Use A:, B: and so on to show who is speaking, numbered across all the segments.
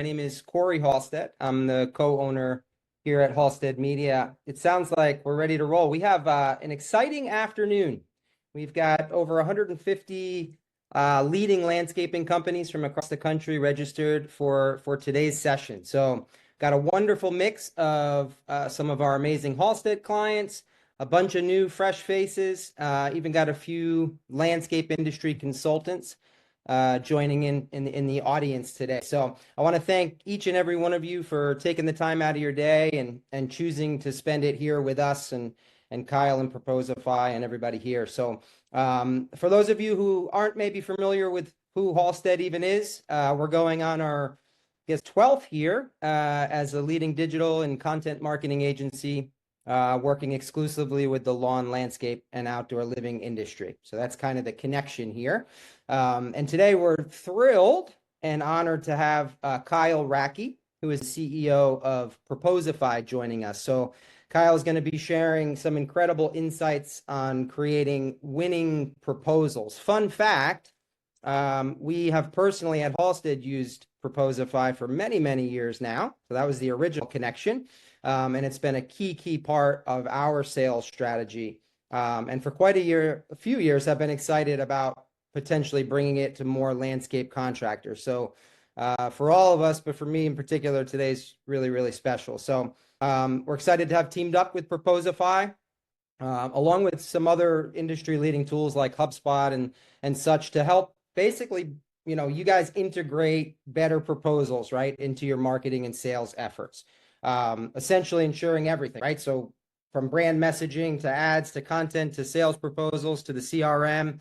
A: My name is Corey Halstead. I'm the co-owner here at Halstead Media. It sounds like we're ready to roll. We have an exciting afternoon. We've got over 150 leading landscaping companies from across the country registered for today's session. So got a wonderful mix of some of our amazing Halstead clients, a bunch of new fresh faces, even got a few landscape industry consultants joining in the audience today. So I want to thank each and every one of you for taking the time out of your day and choosing to spend it here with us and Kyle and Proposify and everybody here. So for those of you who aren't maybe familiar with who Halstead even is, we're going on our, I guess, 12th year as a leading digital and content marketing agency working exclusively with the lawn, landscape, and outdoor living industry. So that's kind of the connection here. And today we're thrilled and honored to have Kyle Racky, who is CEO of Proposify, joining us. So Kyle is going to be sharing some incredible insights on creating winning proposals. Fun fact, we have personally at Halstead used Proposify for many, many years now. So that was the original connection. And it's been a key part of our sales strategy. And for quite a few years, I've been excited about potentially bringing it to more landscape contractors. So for all of us, but for me in particular, today's really, really special. So we're excited to have teamed up with Proposify, along with some other industry leading tools like HubSpot and such to help basically, you guys integrate better proposals, right, into your marketing and sales efforts. Essentially ensuring everything, right? So from brand messaging to ads to content to sales proposals to the CRM,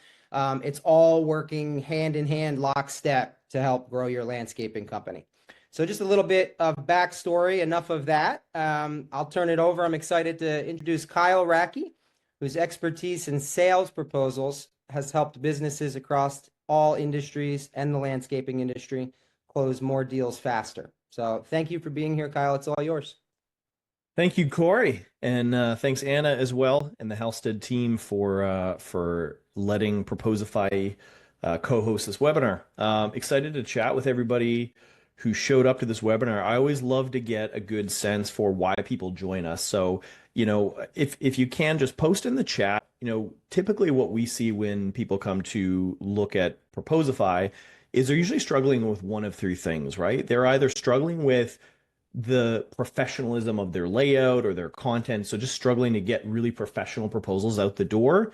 A: it's all working hand in hand, lockstep to help grow your landscaping company. So just a little bit of backstory, enough of that. I'll turn it over. I'm excited to introduce Kyle Racky, whose expertise in sales proposals has helped businesses across all industries and the landscaping industry close more deals faster. So thank you for being here, Kyle. It's all yours.
B: Thank you, Corey. And thanks, Anna, as well, and the Halstead team for letting Proposify co-host this webinar. Excited to chat with everybody who showed up to this webinar. I always love to get a good sense for why people join us. So, if you can, just post in the chat, typically what we see when people come to look at Proposify is they're usually struggling with one of three things, right? They're either struggling with the professionalism of their layout or their content, so just struggling to get really professional proposals out the door.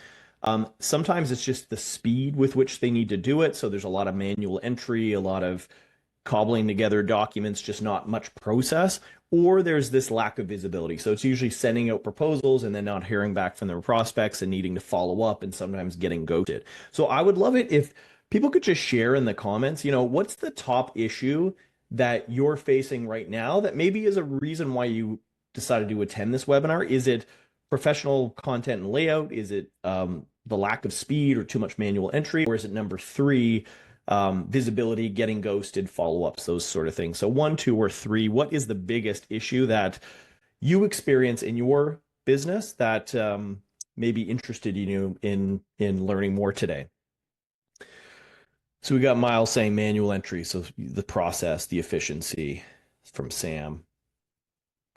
B: Sometimes it's just the speed with which they need to do it, so there's a lot of manual entry, a lot of cobbling together documents, just not much process, or there's this lack of visibility. So it's usually sending out proposals and then not hearing back from their prospects and needing to follow up and sometimes getting ghosted. So I would love it if people could just share in the comments, what's the top issue that you're facing right now that maybe is a reason why you decided to attend this webinar? Is it professional content and layout? Is it the lack of speed or too much manual entry? Or is it number three, visibility, getting ghosted, follow-ups, those sort of things? So 1, 2, or 3, what is the biggest issue that you experience in your business that may be interested you in learning more today? So we got Miles saying manual entry, so the process, the efficiency from Sam.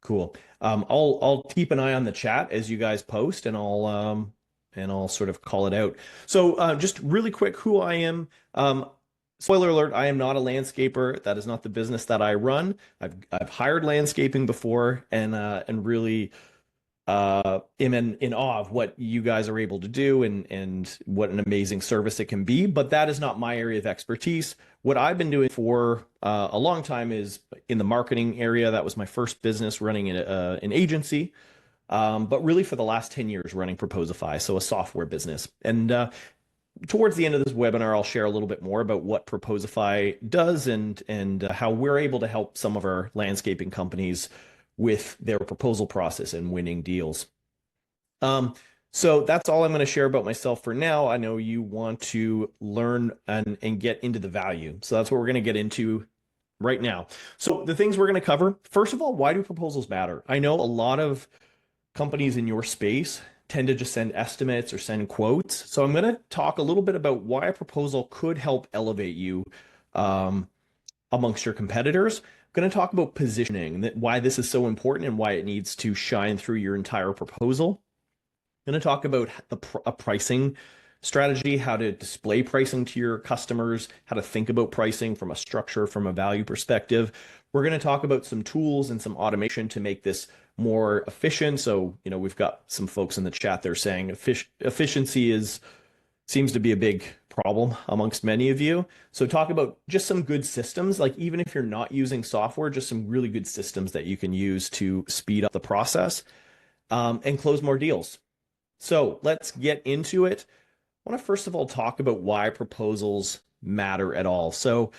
B: Cool. I'll keep an eye on the chat as you guys post, and I'll sort of call it out. So just really quick, who I am. Spoiler alert: I am not a landscaper. That is not the business that I run. I've hired landscaping before, and really am in awe of what you guys are able to do and what an amazing service it can be. But that is not my area of expertise. What I've been doing for a long time is in the marketing area. That was my first business, running an agency. But really for the last 10 years running Proposify, so a software business. And towards the end of this webinar, I'll share a little bit more about what Proposify does and how we're able to help some of our landscaping companies with their proposal process and winning deals. So that's all I'm going to share about myself for now. I know you want to learn and get into the value. So that's what we're going to get into right now. So the things we're going to cover, first of all, why do proposals matter? I know a lot of companies in your space tend to just send estimates or send quotes. So I'm going to talk a little bit about why a proposal could help elevate you. I'll amongst your competitors. I'm going to talk about positioning, why this is so important and why it needs to shine through your entire proposal. I'm going to talk about a pricing strategy, how to display pricing to your customers, how to think about pricing from a structure, from a value perspective. We're going to talk about some tools and some automation to make this more efficient. So, we've got some folks in the chat there saying efficiency seems to be a big problem amongst many of you. So talk about just some good systems, like even if you're not using software, just some really good systems that you can use to speed up the process and close more deals. So let's get into it. I want to first of all talk about why proposals matter at all. So,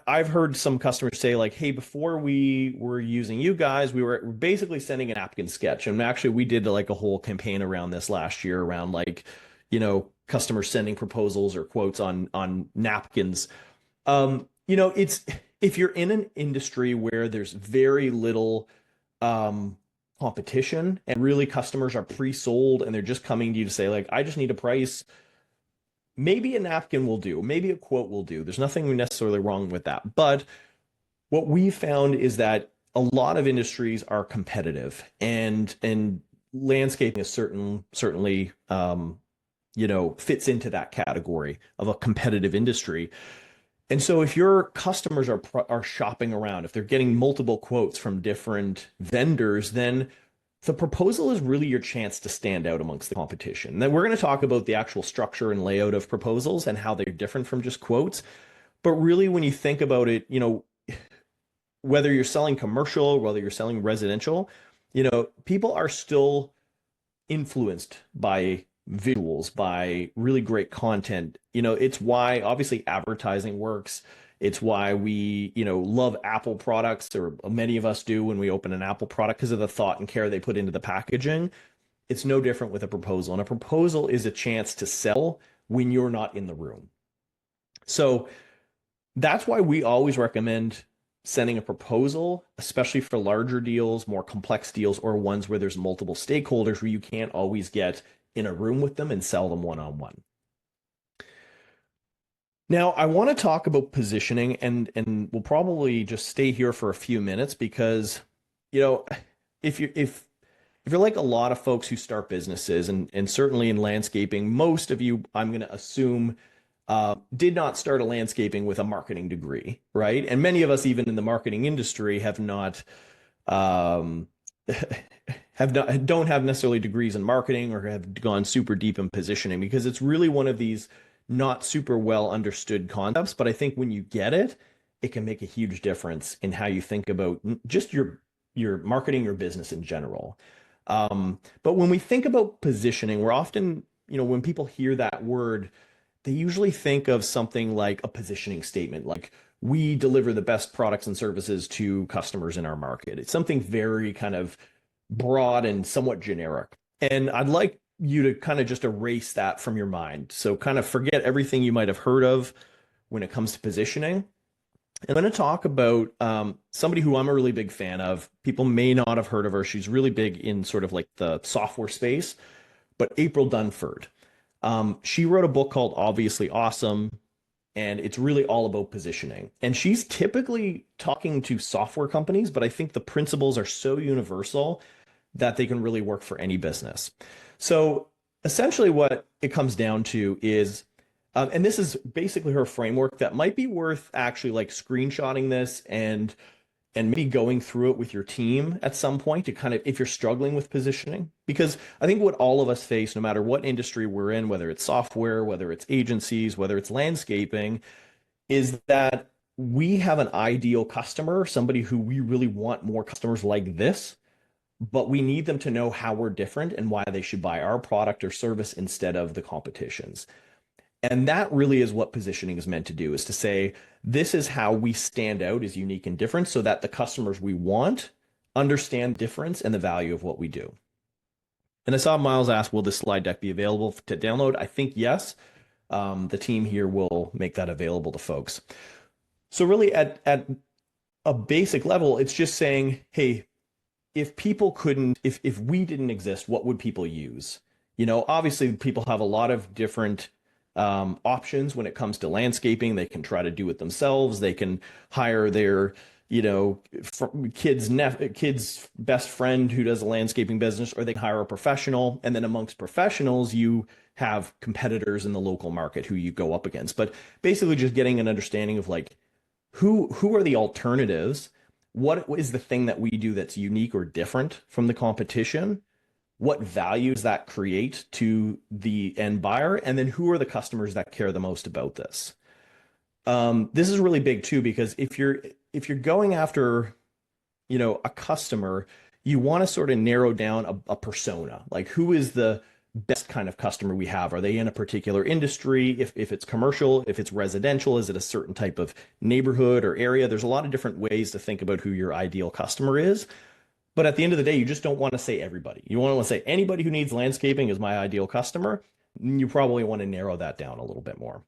B: I've heard some customers say like, hey, before we were using you guys, we were basically sending an applicant sketch. And actually we did like a whole campaign around this last year around like, customers sending proposals or quotes on napkins. It's if you're in an industry where there's very little competition and really customers are pre-sold and they're just coming to you to say like, I just need a price. Maybe a napkin will do, maybe a quote will do. There's nothing necessarily wrong with that. But what we found is that a lot of industries are competitive and landscaping is certainly fits into that category of a competitive industry. And so if your customers are shopping around, if they're getting multiple quotes from different vendors, then the proposal is really your chance to stand out amongst the competition. Then we're going to talk about the actual structure and layout of proposals and how they're different from just quotes. But really, when you think about it, whether you're selling commercial, whether you're selling residential, people are still influenced by visuals, by really great content. It's why obviously advertising works. It's why we, love Apple products, or many of us do when we open an Apple product, because of the thought and care they put into the packaging. It's no different with a proposal. And a proposal is a chance to sell when you're not in the room. So that's why we always recommend sending a proposal, especially for larger deals, more complex deals, or ones where there's multiple stakeholders where you can't always get in a room with them and sell them one-on-one. Now, I want to talk about positioning, and we'll probably just stay here for a few minutes because, if you're like a lot of folks who start businesses, and certainly in landscaping, most of you, I'm going to assume, did not start a landscaping with a marketing degree, right? And many of us, even in the marketing industry, have not don't have necessarily degrees in marketing or have gone super deep in positioning, because it's really one of these not super well understood concepts. But I think when you get it, it can make a huge difference in how you think about just your marketing, your business in general. But when we think about positioning, we're often, when people hear that word, they usually think of something like a positioning statement, like we deliver the best products and services to customers in our market. It's something very kind of broad and somewhat generic. And I'd like you to kind of just erase that from your mind. So kind of forget everything you might have heard of when it comes to positioning. I'm going to talk about somebody who I'm a really big fan of. People may not have heard of her. She's really big in sort of like the software space, but April Dunford. She wrote a book called Obviously Awesome, and it's really all about positioning. And she's typically talking to software companies, but I think the principles are so universal that they can really work for any business. So essentially what it comes down to is, and this is basically her framework that might be worth actually like screenshotting this and maybe going through it with your team at some point to kind of, if you're struggling with positioning, because I think what all of us face, no matter what industry we're in, whether it's software, whether it's agencies, whether it's landscaping, is that we have an ideal customer, somebody who we really want more customers like this, but we need them to know how we're different and why they should buy our product or service instead of the competition's. And that really is what positioning is meant to do, is to say, this is how we stand out as unique and different so that the customers we want understand the difference and the value of what we do. And I saw Miles ask, will this slide deck be available to download? I think yes. The team here will make that available to folks. So really at a basic level, it's just saying, hey, if people couldn't, if we didn't exist, what would people use? Obviously people have a lot of different options when it comes to landscaping. They can try to do it themselves. They can hire their, kid's best friend who does a landscaping business, or they can hire a professional. And then amongst professionals, you have competitors in the local market who you go up against. But basically just getting an understanding of like who are the alternatives? What is the thing that we do that's unique or different from the competition? What value does that create to the end buyer? And then who are the customers that care the most about this? This is really big too, because if you're going after, a customer, you want to sort of narrow down a persona. Like, who is the best kind of customer we have? Are they in a particular industry? If it's commercial, if it's residential, is it a certain type of neighborhood or area? There's a lot of different ways to think about who your ideal customer is. But at the end of the day, you just don't want to say everybody. You want to say anybody who needs landscaping is my ideal customer. You probably want to narrow that down a little bit more.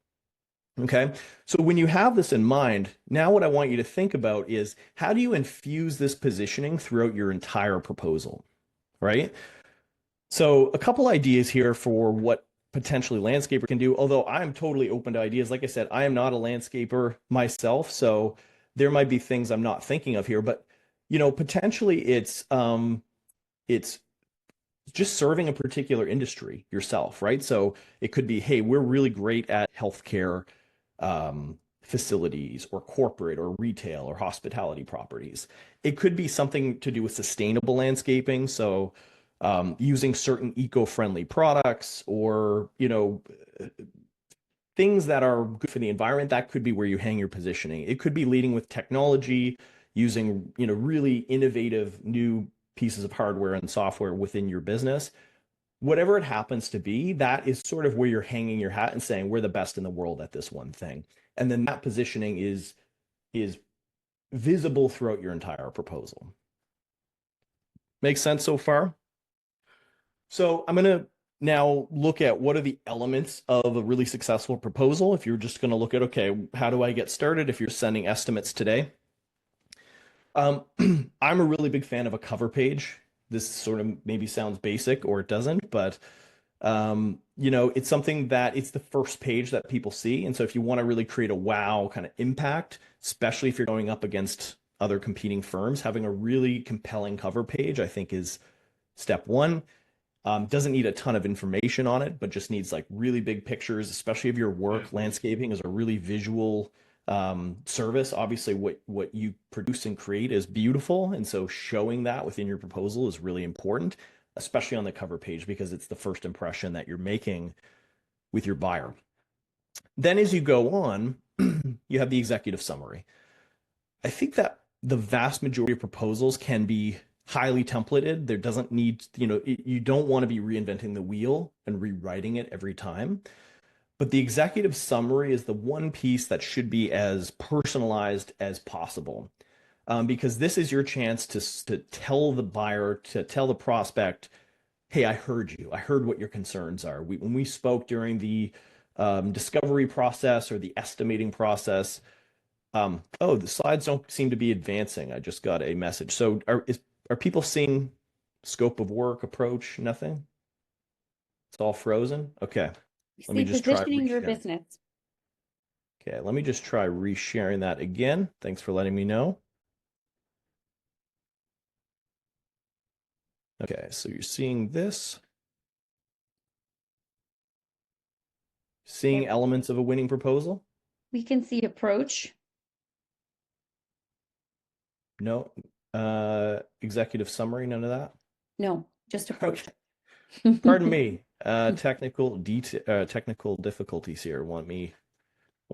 B: Okay. So when you have this in mind, now what I want you to think about is, how do you infuse this positioning throughout your entire proposal, right? So a couple ideas here for what potentially landscaper can do, although I'm totally open to ideas. Like I said, I am not a landscaper myself, so there might be things I'm not thinking of here, but potentially it's just serving a particular industry yourself, right? So it could be, hey, we're really great at healthcare facilities, or corporate or retail or hospitality properties. It could be something to do with sustainable landscaping. So using certain eco-friendly products, or, things that are good for the environment. That could be where you hang your positioning. It could be leading with technology, using, really innovative new pieces of hardware and software within your business. Whatever it happens to be, that is sort of where you're hanging your hat and saying, we're the best in the world at this one thing. And then that positioning is visible throughout your entire proposal. Makes sense so far? So I'm going to now look at what are the elements of a really successful proposal. If you're just going to look at, okay, how do I get started? If you're sending estimates today, I'm a really big fan of a cover page. This sort of maybe sounds basic, or it doesn't, but it's something that it's the first page that people see. And so if you want to really create a wow kind of impact, especially if you're going up against other competing firms, having a really compelling cover page, I think, is step one. Doesn't need a ton of information on it, but just needs like really big pictures, especially if your work. Landscaping is a really visual service. Obviously, what you produce and create is beautiful. And so showing that within your proposal is really important, especially on the cover page, because it's the first impression that you're making with your buyer. Then as you go on, you have the executive summary. I think that the vast majority of proposals can be highly templated. There doesn't need, you don't want to be reinventing the wheel and rewriting it every time. But the executive summary is the one piece that should be as personalized as possible. Because this is your chance to tell the buyer, to tell the prospect, hey, I heard you. I heard what your concerns are. When we spoke during the discovery process or the estimating process, oh, the slides don't seem to be advancing. I just got a message. So are people seeing scope of work, approach? Nothing? It's all frozen? Okay. Let me
C: See,
B: just try
C: positioning your
B: resharing.
C: business.
B: Okay, let me just try resharing that again. Thanks for letting me know. Okay, so you're seeing this. Seeing
C: Yep.
B: elements of a winning proposal?
C: We can see approach.
B: No. Executive summary, none of that?
C: No, just approach.
B: Okay. Pardon me. Technical difficulties here. Let me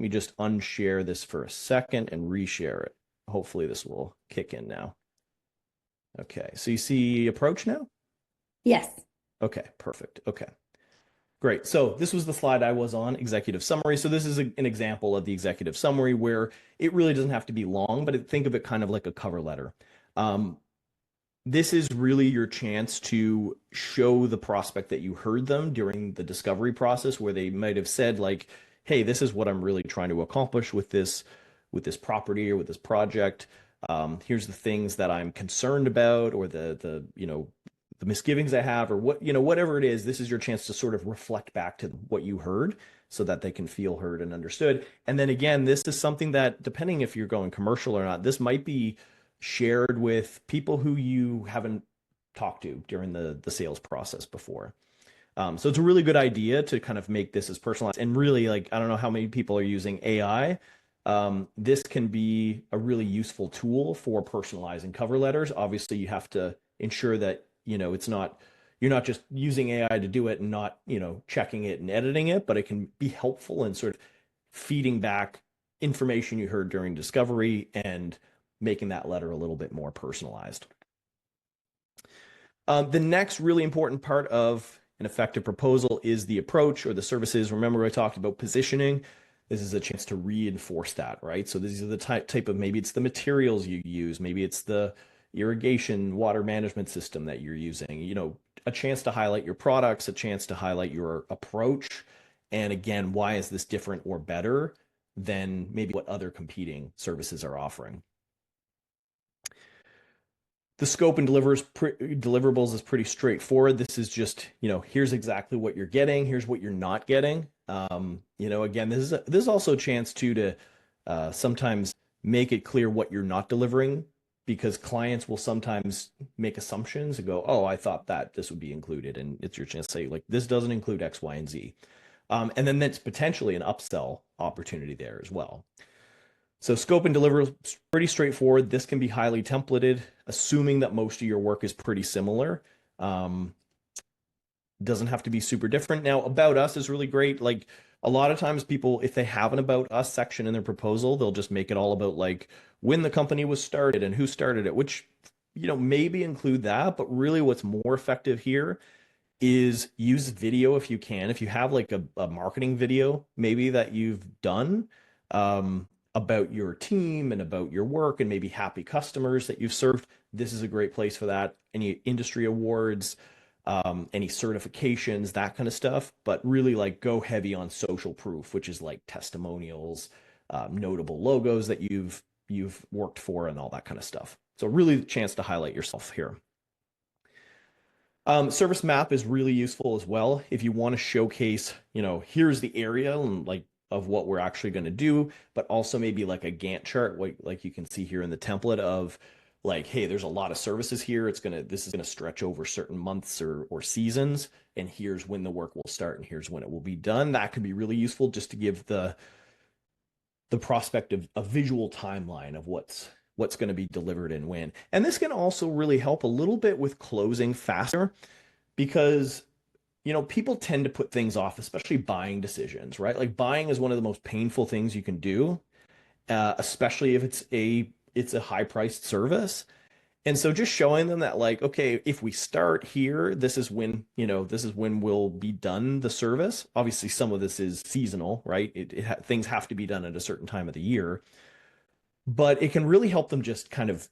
B: just unshare this for a second and reshare it. Hopefully this will kick in now. Okay, so you see approach now?
C: Yes.
B: Okay, perfect. Okay, great. So this was the slide I was on, executive summary. So this is an example of the executive summary where it really doesn't have to be long, but think of it kind of like a cover letter. This is really your chance to show the prospect that you heard them during the discovery process, where they might have said like, hey, this is what I'm really trying to accomplish with this property or with this project. Here's the things that I'm concerned about, or the the misgivings I have, or what, whatever it is, this is your chance to sort of reflect back to what you heard so that they can feel heard and understood. And then again, this is something that, depending if you're going commercial or not, this might be shared with people who you haven't talked to during the sales process before. So it's a really good idea to kind of make this as personalized. And really, like, I don't know how many people are using AI. This can be a really useful tool for personalizing cover letters. Obviously, you have to ensure that, you're not just using AI to do it and not, checking it and editing it, but it can be helpful in sort of feeding back information you heard during discovery and making that letter a little bit more personalized. The next really important part of an effective proposal is the approach or the services. Remember, I talked about positioning. This is a chance to reinforce that, right? So these are the type of, maybe it's the materials you use, maybe it's the irrigation water management system that you're using, a chance to highlight your products, a chance to highlight your approach. And again, why is this different or better than maybe what other competing services are offering? The scope and deliverables is pretty straightforward. This is just, here's exactly what you're getting. Here's what you're not getting. Again, this is also a chance to sometimes make it clear what you're not delivering, because clients will sometimes make assumptions and go, oh, I thought that this would be included. And it's your chance to say, like, this doesn't include X, Y, and Z. And then that's potentially an upsell opportunity there as well. So scope and deliver is pretty straightforward. This can be highly templated, assuming that most of your work is pretty similar. Doesn't have to be super different. Now, about us is really great. Like, a lot of times people, if they have an about us section in their proposal, they'll just make it all about like when the company was started and who started it, which, maybe include that. But really what's more effective here is use video if you can. If you have like a marketing video, maybe that you've done, about your team and about your work and maybe happy customers that you've served, this is a great place for that. Any industry awards, any certifications, that kind of stuff. But really, like, go heavy on social proof, which is like testimonials, notable logos that you've worked for, and all that kind of stuff. So really a chance to highlight yourself here. Service map is really useful as well. If you want to showcase, here's the area and like of what we're actually going to do, but also maybe like a Gantt chart, like you can see here in the template of like, hey, there's a lot of services here. This is going to stretch over certain months or seasons. And here's when the work will start and here's when it will be done. That could be really useful just to give the prospect of a visual timeline of what's going to be delivered and when. And this can also really help a little bit with closing faster, because people tend to put things off, especially buying decisions, right? Like, buying is one of the most painful things you can do, especially if it's a high priced service. And so just showing them that, like, okay, if we start here, this is when we'll be done the service. Obviously, some of this is seasonal, right? Things have to be done at a certain time of the year, but it can really help them just kind of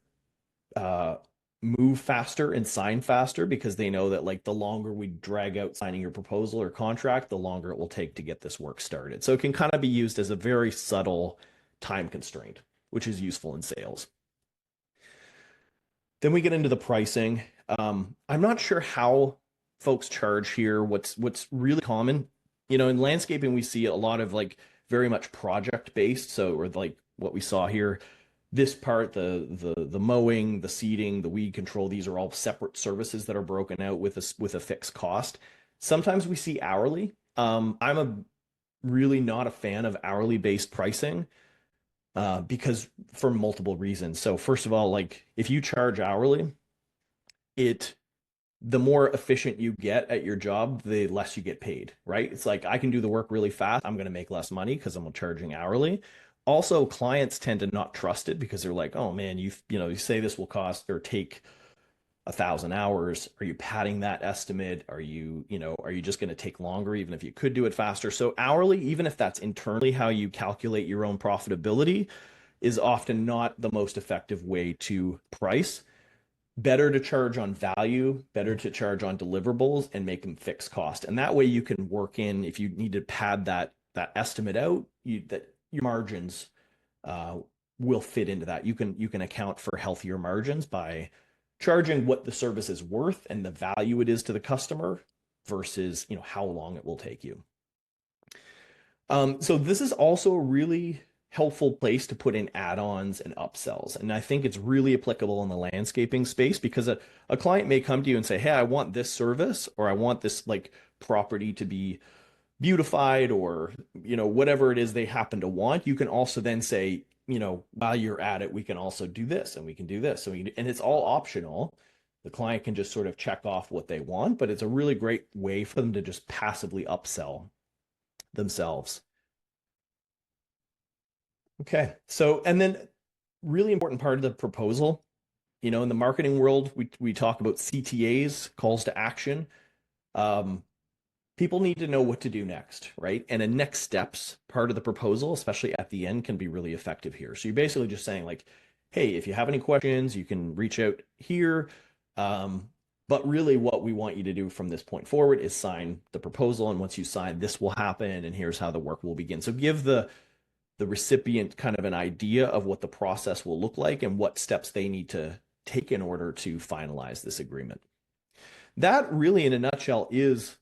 B: move faster and sign faster, because they know that, like, the longer we drag out signing your proposal or contract, the longer it will take to get this work started. So it can kind of be used as a very subtle time constraint, which is useful in sales. Then we get into the pricing. I'm not sure how folks charge here. What's really common, in landscaping, we see a lot of like very much project based. So, or like what we saw here, this part, the mowing, the seeding, the weed control, these are all separate services that are broken out with a fixed cost. Sometimes we see hourly. I'm really not a fan of hourly based pricing, because for multiple reasons. So first of all, like, if you charge hourly, the more efficient you get at your job, the less you get paid, right? It's like, I can do the work really fast. I'm going to make less money because I'm charging hourly. Also, clients tend to not trust it because they're like, oh man, you say this will cost or take 1,000 hours. Are you padding that estimate? Are you just going to take longer, even if you could do it faster? So hourly, even if that's internally how you calculate your own profitability, is often not the most effective way to price. Better to charge on value, better to charge on deliverables and make them fixed cost. And that way you can work in, if you need to pad that estimate out, that your margins will fit into that. You can account for healthier margins by charging what the service is worth and the value it is to the customer versus, how long it will take you. So this is also a really helpful place to put in add-ons and upsells. And I think it's really applicable in the landscaping space because a client may come to you and say, hey, I want this service, or I want this like property to be beautified, or, whatever it is they happen to want. You can also then say, while you're at it, we can also do this and we can do this. And it's all optional. The client can just sort of check off what they want, but it's a really great way for them to just passively upsell themselves. Okay. So, and then really important part of the proposal, in the marketing world, we talk about CTAs, calls to action. People need to know what to do next, right? And a next steps part of the proposal, especially at the end, can be really effective here. So you're basically just saying like, hey, if you have any questions, you can reach out here. But really what we want you to do from this point forward is sign the proposal. And once you sign, this will happen. And here's how the work will begin. So give the recipient kind of an idea of what the process will look like and what steps they need to take in order to finalize this agreement. That really, in a nutshell, is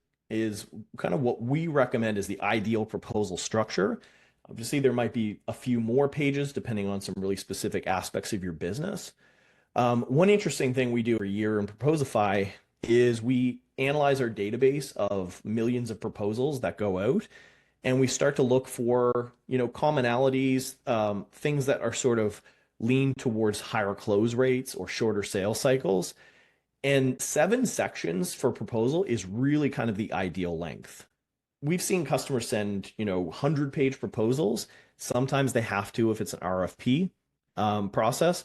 B: kind of what we recommend is the ideal proposal structure. Obviously, there might be a few more pages depending on some really specific aspects of your business. One interesting thing we do every year in Proposify is we analyze our database of millions of proposals that go out, and we start to look for, commonalities, things that are sort of lean towards higher close rates or shorter sales cycles. And 7 sections for proposal is really kind of the ideal length. We've seen customers send, 100-page proposals. Sometimes they have to if it's an RFP process.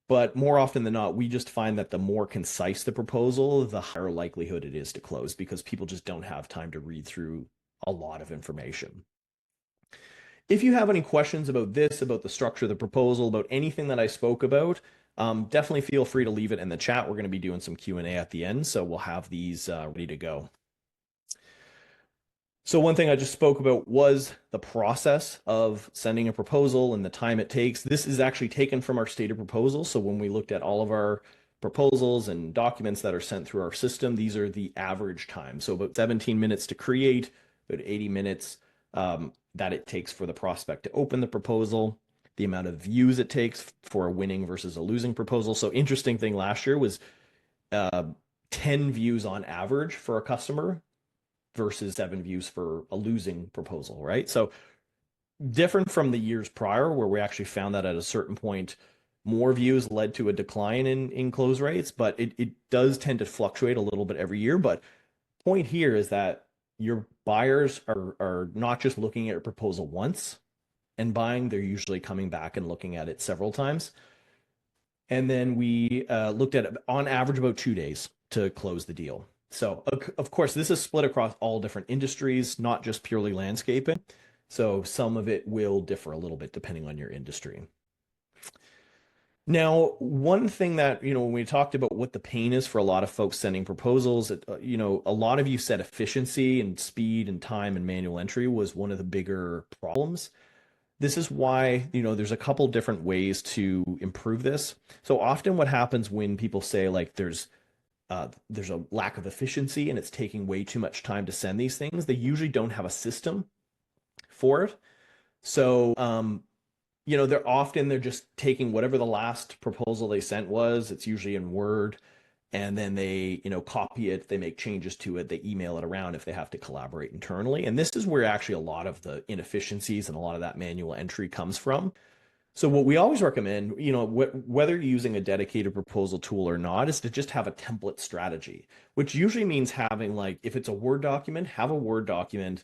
B: But more often than not, we just find that the more concise the proposal, the higher likelihood it is to close because people just don't have time to read through a lot of information. If you have any questions about this, about the structure of the proposal, about anything that I spoke about, definitely feel free to leave it in the chat. We're going to be doing some Q&A at the end, so we'll have these ready to go. So one thing I just spoke about was the process of sending a proposal and the time it takes. This is actually taken from our stated proposal. So when we looked at all of our proposals and documents that are sent through our system, these are the average time. So about 17 minutes to create, about 80 minutes that it takes for the prospect to open the proposal, the amount of views it takes for a winning versus a losing proposal. So interesting thing last year was 10 views on average for a customer versus 7 views for a losing proposal, right? So different from the years prior where we actually found that at a certain point, more views led to a decline in close rates, but it does tend to fluctuate a little bit every year. But point here is that your buyers are not just looking at your proposal once and buying, they're usually coming back and looking at it several times. And then we looked at on average about 2 days to close the deal. So of course, this is split across all different industries, not just purely landscaping. So some of it will differ a little bit depending on your industry. Now, one thing that, when we talked about what the pain is for a lot of folks sending proposals, a lot of you said efficiency and speed and time and manual entry was one of the bigger problems. This is why, there's a couple different ways to improve this. So often what happens when people say like there's a lack of efficiency and it's taking way too much time to send these things, they usually don't have a system for it. So, they're just taking whatever the last proposal they sent was. It's usually in Word, and then they, copy it, they make changes to it, they email it around if they have to collaborate internally. And this is where actually a lot of the inefficiencies and a lot of that manual entry comes from. So what we always recommend, whether you're using a dedicated proposal tool or not, is to just have a template strategy, which usually means having like, if it's a Word document, have a Word document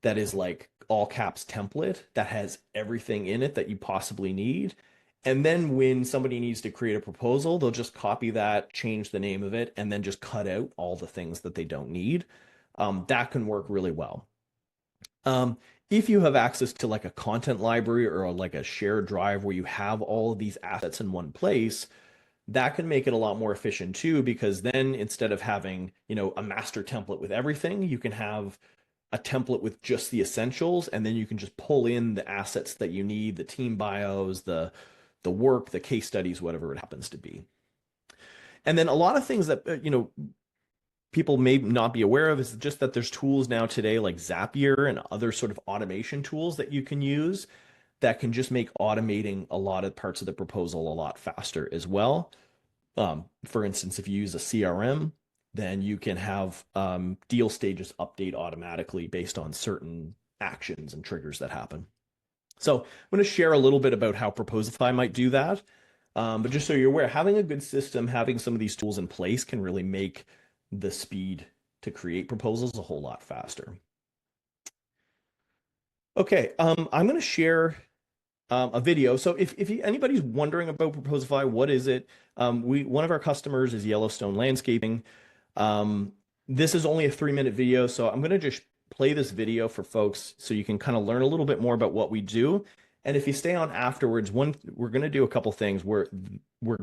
B: that is like all caps template that has everything in it that you possibly need. And then when somebody needs to create a proposal, they'll just copy that, change the name of it, and then just cut out all the things that they don't need. That can work really well. If you have access to like a content library or like a shared drive where you have all of these assets in one place, that can make it a lot more efficient too, because then instead of having, a master template with everything, you can have a template with just the essentials, and then you can just pull in the assets that you need, the team bios, the work, the case studies, whatever it happens to be. And then a lot of things that, people may not be aware of is just that there's tools now today like Zapier and other sort of automation tools that you can use that can just make automating a lot of parts of the proposal a lot faster as well. For instance, if you use a CRM, then you can have deal stages update automatically based on certain actions and triggers that happen. So I'm going to share a little bit about how Proposify might do that. But just so you're aware, having a good system, having some of these tools in place can really make the speed to create proposals a whole lot faster. Okay, I'm going to share a video. So if anybody's wondering about Proposify, what is it? One of our customers is Yellowstone Landscaping. This is only a 3-minute video, so I'm going to just play this video for folks so you can kind of learn a little bit more about what we do. And if you stay on afterwards, we're going to do a couple things. We're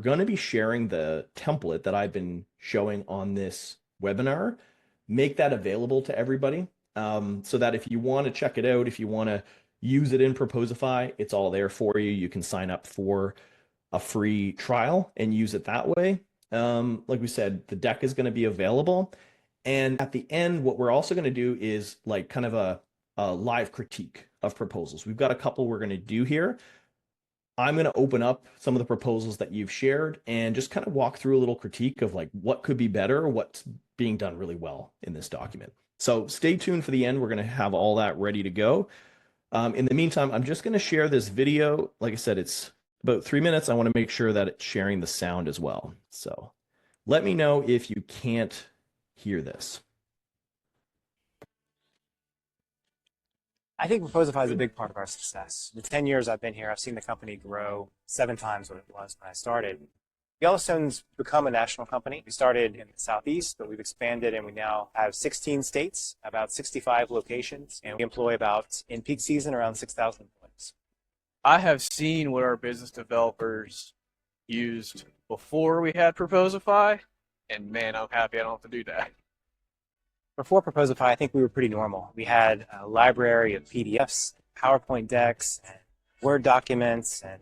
B: going to be sharing the template that I've been showing on this webinar, make that available to everybody, so that if you want to check it out, if you want to use it in Proposify, it's all there for you. You can sign up for a free trial and use it that way. Like we said, the deck is going to be available. And at the end, what we're also going to do is like kind of a live critique of proposals. We've got a couple we're going to do here. I'm going to open up some of the proposals that you've shared and just kind of walk through a little critique of like what could be better, what's being done really well in this document. So stay tuned for the end. We're going to have all that ready to go. In the meantime, I'm just going to share this video. Like I said, it's about 3 minutes. I want to make sure that it's sharing the sound as well. So let me know if you can't hear this.
D: I think Proposify is a big part of our success. In the 10 years I've been here, I've seen the company grow 7 times what it was when I started. Yellowstone's become a national company. We started in the Southeast, but we've expanded and we now have 16 states, about 65 locations, and we employ about, in peak season, around 6,000 employees.
E: I have seen what our business developers used before we had Proposify, and man, I'm happy I don't have to do that.
D: Before Proposify, I think we were pretty normal. We had a library of PDFs, PowerPoint decks, and Word documents, and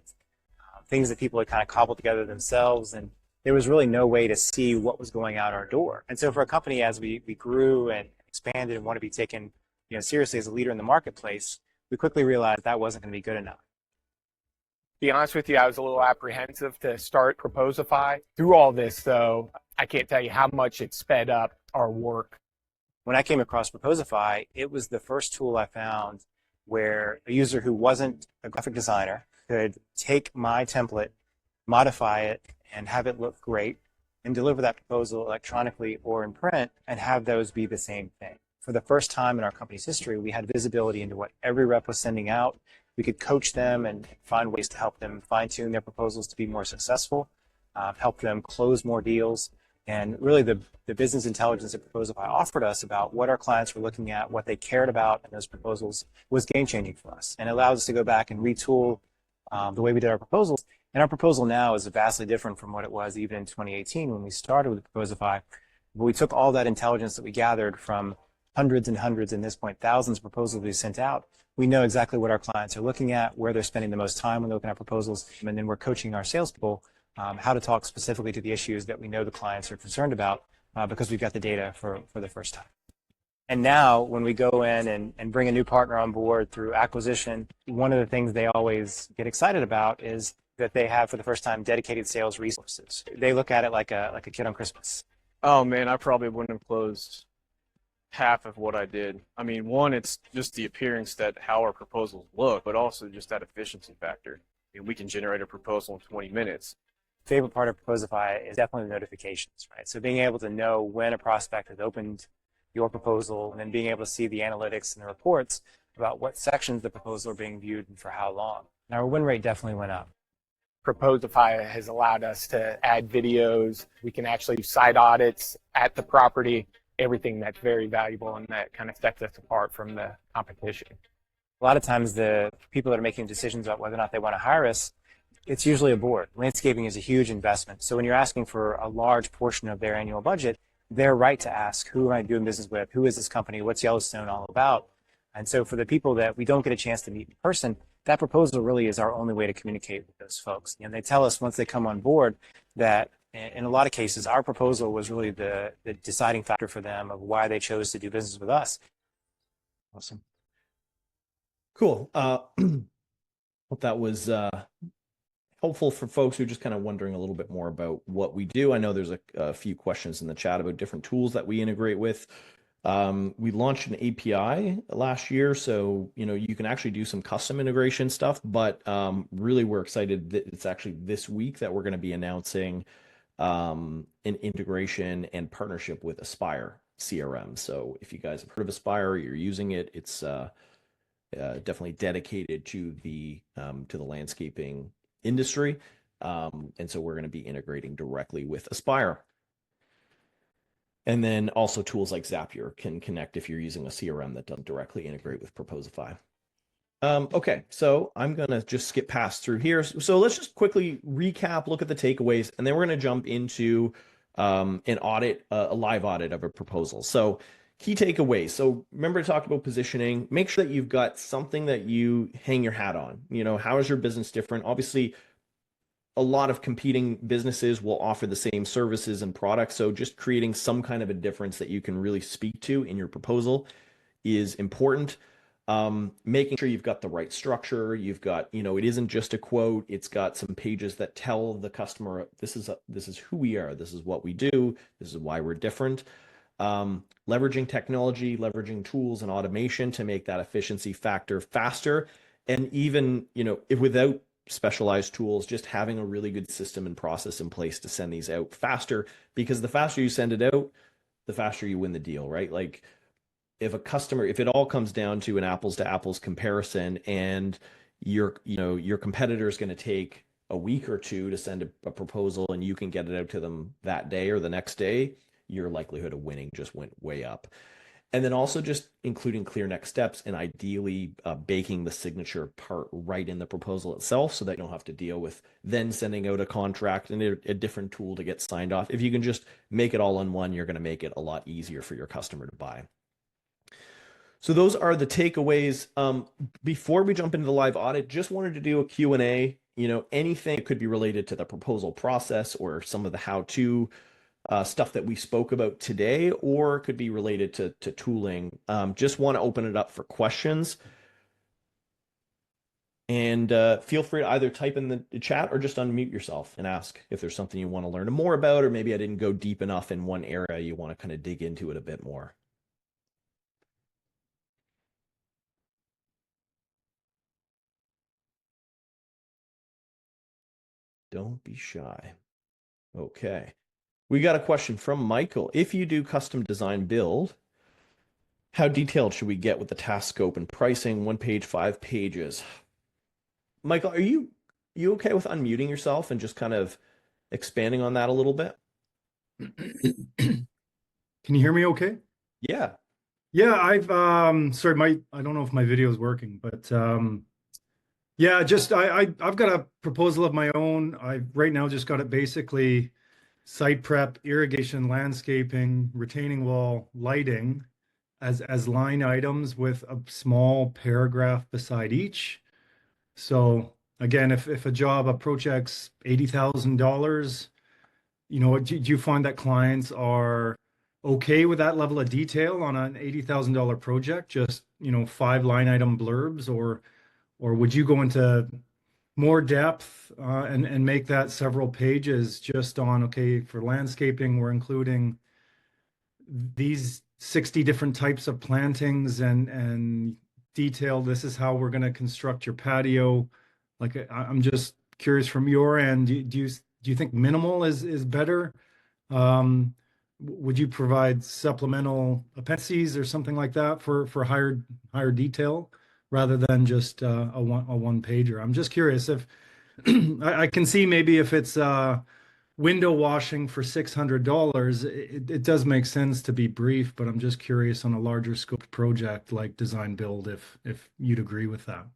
D: things that people had kind of cobbled together themselves, and there was really no way to see what was going out our door. And so for a company, as we grew and expanded and want to be taken seriously as a leader in the marketplace, we quickly realized that wasn't going to be good enough.
F: To be honest with you, I was a little apprehensive to start Proposify. Through all this, though, I can't tell you how much it sped up our work.
D: When I came across Proposify, it was the first tool I found where a user who wasn't a graphic designer could take my template, modify it, and have it look great, and deliver that proposal electronically or in print, and have those be the same thing. For the first time in our company's history, we had visibility into what every rep was sending out. We could coach them and find ways to help them fine-tune their proposals to be more successful, help them close more deals. And really the business intelligence that Proposify offered us about what our clients were looking at, what they cared about in those proposals was game-changing for us. And it allowed us to go back and retool the way we did our proposals. And our proposal now is vastly different from what it was even in 2018 when we started with Proposify. But we took all that intelligence that we gathered from hundreds and hundreds, and at this point, thousands of proposals we sent out. We know exactly what our clients are looking at, where they're spending the most time when they're looking at proposals, and then we're coaching our salespeople how to talk specifically to the issues that we know the clients are concerned about because we've got the data for the first time. And now when we go in and bring a new partner on board through acquisition, one of the things they always get excited about is that they have for the first time dedicated sales resources. They look at it like a kid on Christmas.
E: Oh man, I probably wouldn't have closed half of what I did. I mean, one, it's just the appearance that how our proposals look, but also just that efficiency factor. I mean, we can generate a proposal in 20 minutes.
D: Favorite part of Proposify is definitely the notifications, right? So being able to know when a prospect has opened your proposal and then being able to see the analytics and the reports about what sections of the proposal are being viewed and for how long. Now, our win rate definitely went up.
F: Proposify has allowed us to add videos. We can actually do site audits at the property, everything that's very valuable and that kind of sets us apart from the competition.
D: A lot of times the people that are making decisions about whether or not they want to hire us, it's usually a board. Landscaping is a huge investment. So when you're asking for a large portion of their annual budget, they're right to ask, who am I doing business with? Who is this company? What's Yellowstone all about? And so for the people that we don't get a chance to meet in person, that proposal really is our only way to communicate with those folks. And they tell us once they come on board that in a lot of cases, our proposal was really the deciding factor for them of why they chose to do business with us.
B: Awesome. Cool. Hope that was helpful for folks who are just kind of wondering a little bit more about what we do. I know there's a few questions in the chat about different tools that we integrate with. We launched an API last year, so you can actually do some custom integration stuff, but really we're excited that it's actually this week that we're going to be announcing an integration and partnership with Aspire CRM. So if you guys have heard of Aspire, you're using it, it's definitely dedicated to the landscaping industry. And so we're going to be integrating directly with Aspire. And then also tools like Zapier can connect if you're using a CRM that doesn't directly integrate with Proposify. Okay, so I'm going to just skip past through here. So let's just quickly recap, look at the takeaways, and then we're going to jump into an audit, a live audit of a proposal. So key takeaways. So remember to talk about positioning. Make sure that you've got something that you hang your hat on. How is your business different? Obviously, a lot of competing businesses will offer the same services and products. So just creating some kind of a difference that you can really speak to in your proposal is important. Making sure you've got the right structure. You've got, it isn't just a quote. It's got some pages that tell the customer, this is who we are. This is what we do. This is why we're different. Leveraging technology, leveraging tools and automation to make that efficiency factor faster. And even, if without specialized tools, just having a really good system and process in place to send these out faster, because the faster you send it out, the faster you win the deal, right? Like if it all comes down to an apples to apples comparison and your competitor is going to take a week or two to send a proposal and you can get it out to them that day or the next day, your likelihood of winning just went way up. And then also just including clear next steps and ideally baking the signature part right in the proposal itself so that you don't have to deal with then sending out a contract and a different tool to get signed off. If you can just make it all in one, you're going to make it a lot easier for your customer to buy. So those are the takeaways. Before we jump into the live audit, just wanted to do a Q&A. Anything that could be related to the proposal process or some of the how-to stuff that we spoke about today, or could be related to tooling. Just want to open it up for questions. And feel free to either type in the chat or just unmute yourself and ask if there's something you want to learn more about, or maybe I didn't go deep enough in one area, you want to kind of dig into it a bit more. Don't be shy. Okay. We got a question from Michael. If you do custom design build, how detailed should we get with the task scope and pricing? 1 page, 5 pages. Michael, are you okay with unmuting yourself and just kind of expanding on that a little bit?
G: Can you hear me okay?
B: Yeah.
G: Yeah, I've sorry, I don't know if my video is working, but yeah, I've got a proposal of my own. I've right now just got it basically site prep, irrigation, landscaping, retaining wall, lighting as line items with a small paragraph beside each. So again, if a project's $80,000, do you find that clients are okay with that level of detail on an $80,000 project? Just 5 line item blurbs, or would you go into more depth and make that several pages just on, okay, for landscaping, we're including these 60 different types of plantings and detail, this is how we're going to construct your patio. Like, I'm just curious from your end, do you think minimal is better? Would you provide supplemental appendices or something like that for higher detail rather than just a one pager? I'm just curious if I can see maybe if it's window washing for $600, it does make sense to be brief, but I'm just curious on a larger scope project like design build if you'd agree with that.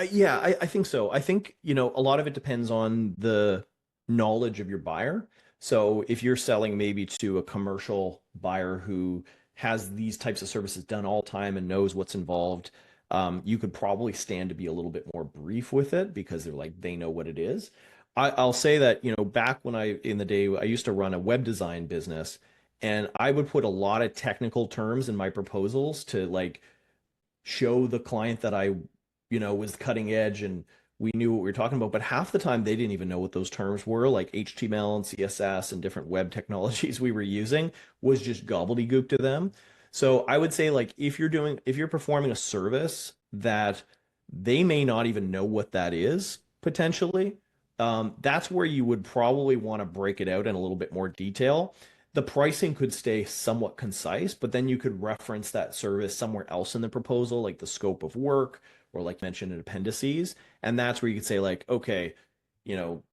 B: Yeah, I think so. I think, a lot of it depends on the knowledge of your buyer. So if you're selling maybe to a commercial buyer who has these types of services done all the time and knows what's involved, you could probably stand to be a little bit more brief with it because they know what it is. I'll say that, back when in the day, I used to run a web design business, and I would put a lot of technical terms in my proposals to like show the client that I, was cutting edge and we knew what we were talking about. But half the time they didn't even know what those terms were, like HTML and CSS and different web technologies we were using was just gobbledygook to them. So I would say, like, if you're performing a service that they may not even know what that is potentially, that's where you would probably want to break it out in a little bit more detail. The pricing could stay somewhat concise, but then you could reference that service somewhere else in the proposal, like the scope of work, or like mentioned in appendices. And that's where you could say, like, okay, you know,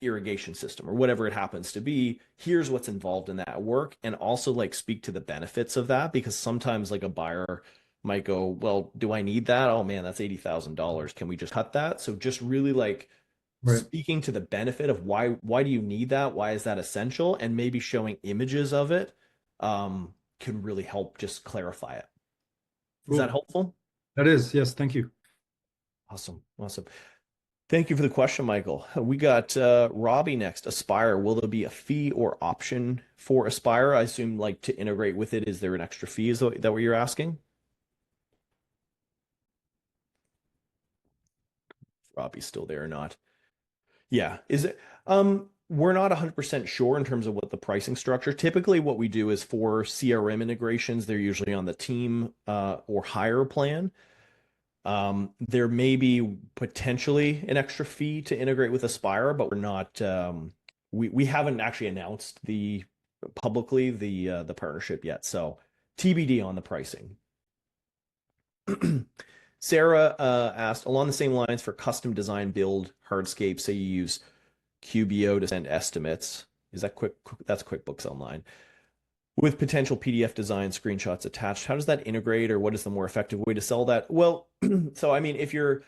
B: irrigation system or whatever it happens to be, here's what's involved in that work. And also like speak to the benefits of that, because sometimes like a buyer might go, well, do I need that? Oh man, that's $80,000. Can we just cut that? So just really like
G: Right.
B: speaking to the benefit of why do you need that? Why is that essential? And maybe showing images of it can really help just clarify it. Is that
G: Cool.
B: helpful?
G: That is, yes, thank you.
B: Awesome. Thank you for the question, Michael. We got Robbie next. Aspire. Will there be a fee or option for Aspire? I assume like to integrate with it. Is there an extra fee? Is that what you're asking? If Robbie's still there or not? Yeah. Is it? We're not 100% sure in terms of what the pricing structure. Typically, what we do is for CRM integrations, they're usually on the team or higher plan. There may be potentially an extra fee to integrate with Aspire, but we're not. We haven't actually announced publicly the partnership yet. So TBD on the pricing. Sarah asked along the same lines for custom design build hardscape. Say you use QBO to send estimates. Is that that's QuickBooks Online with potential PDF design screenshots attached? How does that integrate, or what is the more effective way to sell that? Well, so I mean, if you're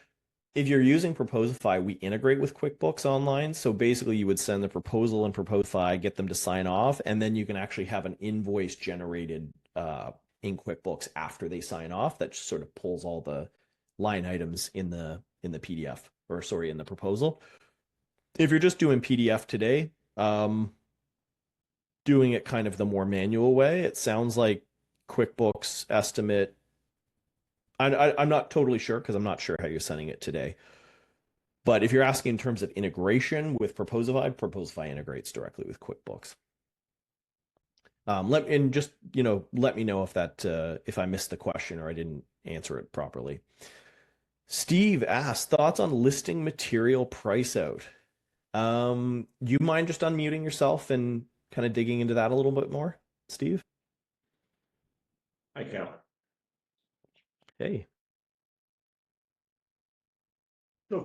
B: using Proposify, we integrate with QuickBooks Online. So basically you would send the proposal in Proposify, get them to sign off, and then you can actually have an invoice generated in QuickBooks after they sign off that sort of pulls all the line items in the PDF, or sorry, in the proposal. If you're just doing PDF today, doing it kind of the more manual way, it sounds like QuickBooks Estimate. I'm not totally sure because I'm not sure how you're sending it today. But if you're asking in terms of integration with Proposify, Proposify integrates directly with QuickBooks. Let me know if I missed the question or I didn't answer it properly. Steve asked, thoughts on listing material price out. Do you mind just unmuting yourself and kind of digging into that a little bit more, Steve?
H: I can.
B: Hey.
H: So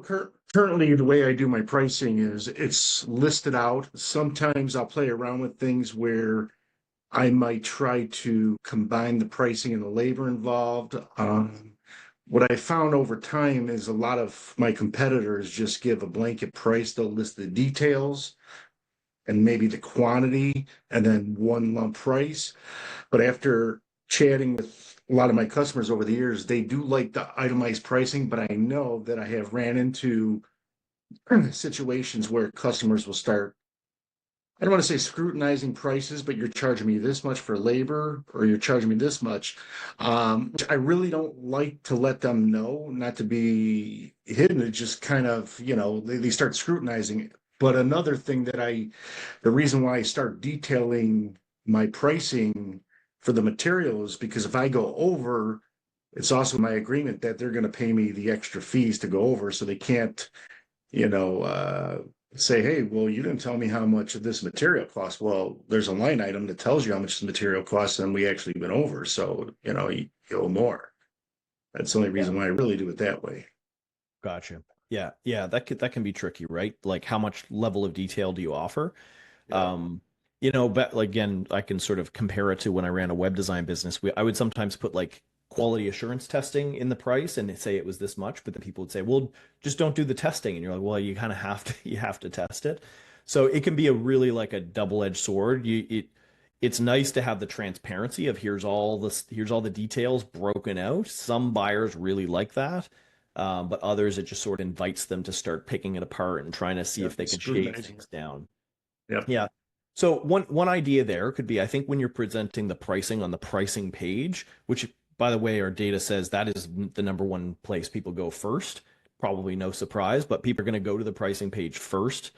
H: currently, the way I do my pricing is it's listed out. Sometimes I'll play around with things where I might try to combine the pricing and the labor involved. What I found over time is a lot of my competitors just give a blanket price. They'll list the details and maybe the quantity and then one lump price. But after chatting with a lot of my customers over the years, they do like the itemized pricing, but I know that I have ran into situations where customers will start, I don't want to say scrutinizing prices, but you're charging me this much for labor or you're charging me this much. Which I really don't like to let them know, not to be hidden. It just kind of, they start scrutinizing it. But another thing the reason why I start detailing my pricing for the material is because if I go over, it's also my agreement that they're going to pay me the extra fees to go over. So they can't, say, hey, well, you didn't tell me how much of this material costs. Well, there's a line item that tells you how much the material costs, and we actually went over. So, you owe more. That's the only reason why I really do it that way.
B: Gotcha. Yeah. That can be tricky, right? Like, how much level of detail do you offer?
H: Yeah.
B: But again, I can sort of compare it to when I ran a web design business. I would sometimes put like quality assurance testing in the price and say it was this much, but then people would say, well, just don't do the testing. And you're like, well, you kind of have to test it. So it can be a really like a double-edged sword. It's nice to have the transparency of here's all the details broken out. Some buyers really like that. But others, it just sort of invites them to start picking it apart and trying to see
H: Yeah,
B: if they can shave
H: scrutinizing
B: things down.
H: Yep.
B: Yeah. So one idea there could be, I think when you're presenting the pricing on the pricing page, which by the way, our data says that is the number one place people go first, probably no surprise, but people are going to go to the pricing page first.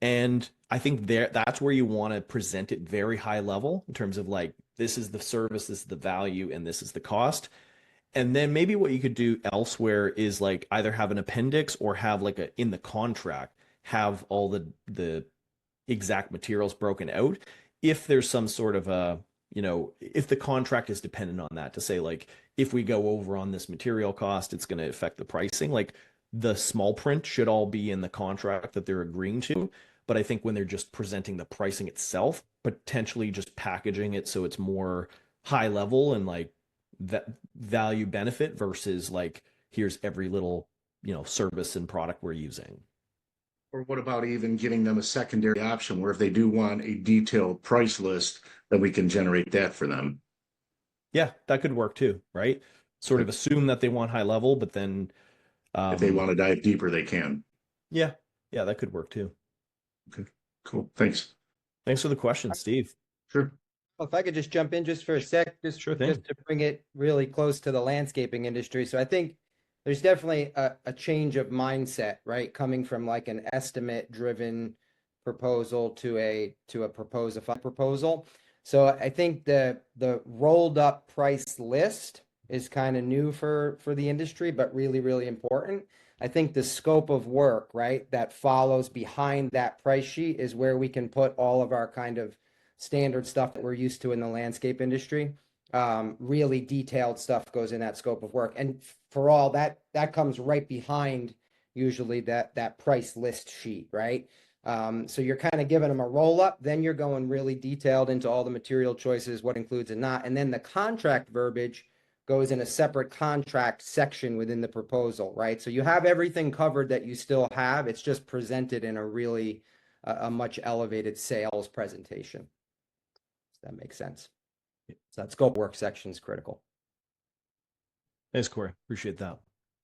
B: And I think that's where you want to present it very high level in terms of like, this is the service, this is the value, and this is the cost. And then maybe what you could do elsewhere is like either have an appendix or have like in the contract, have all the exact materials broken out. If there's some sort of if the contract is dependent on that to say like, if we go over on this material cost, it's going to affect the pricing. Like the small print should all be in the contract that they're agreeing to. But I think when they're just presenting the pricing itself, potentially just packaging it so it's more high level and like that value benefit versus like, here's every little, service and product we're using.
H: Or what about even giving them a secondary option where if they do want a detailed price list, then we can generate that for them.
B: Yeah, that could work too, right? Sort of assume that they want high level, but then
H: If they want to dive deeper, they can.
B: yeah, that could work too.
H: Okay, cool. Thanks.
B: Thanks for the question, Steve.
H: Sure.
A: Well, if I could just jump in just for a sec,
B: Sure thing.
A: just to bring it really close to the landscaping industry. So I think there's definitely a change of mindset, right? Coming from like an estimate driven proposal to a Proposify proposal. So I think the rolled up price list is kind of new for the industry, but really, really important. I think the scope of work, right, that follows behind that price sheet is where we can put all of our kind of standard stuff that we're used to in the landscape industry. Really detailed stuff goes in that scope of work. And for all that comes right behind usually that price list sheet, right? So you're kind of giving them a roll up, then you're going really detailed into all the material choices, what includes and not. And then the contract verbiage goes in a separate contract section within the proposal, right? So you have everything covered that you still have. It's just presented in a really a much elevated sales presentation. That makes sense. So that scope work section is critical.
B: Thanks, Corey. Appreciate that.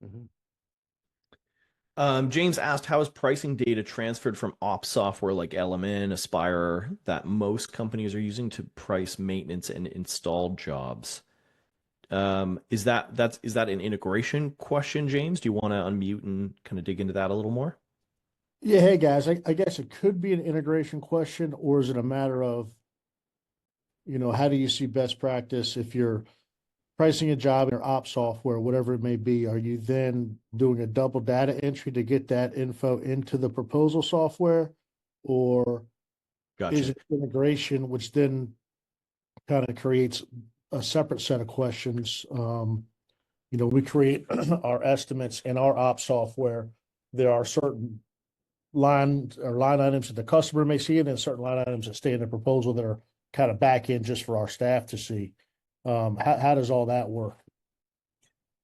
A: Mm-hmm.
B: James asked, how is pricing data transferred from ops software like Element, Aspire that most companies are using to price maintenance and installed jobs? Is that an integration question, James? Do you want to unmute and kind of dig into that a little more?
I: Yeah, hey guys, I guess it could be an integration question, or is it a matter of, how do you see best practice if you're pricing a job in your ops software, whatever it may be? Are you then doing a double data entry to get that info into the proposal software, or is
B: Gotcha.
I: it integration, which then kind of creates a separate set of questions? We create our estimates in our ops software. There are certain line items that the customer may see, and then certain line items that stay in the proposal that are kind of back in just for our staff to see. How does all that work?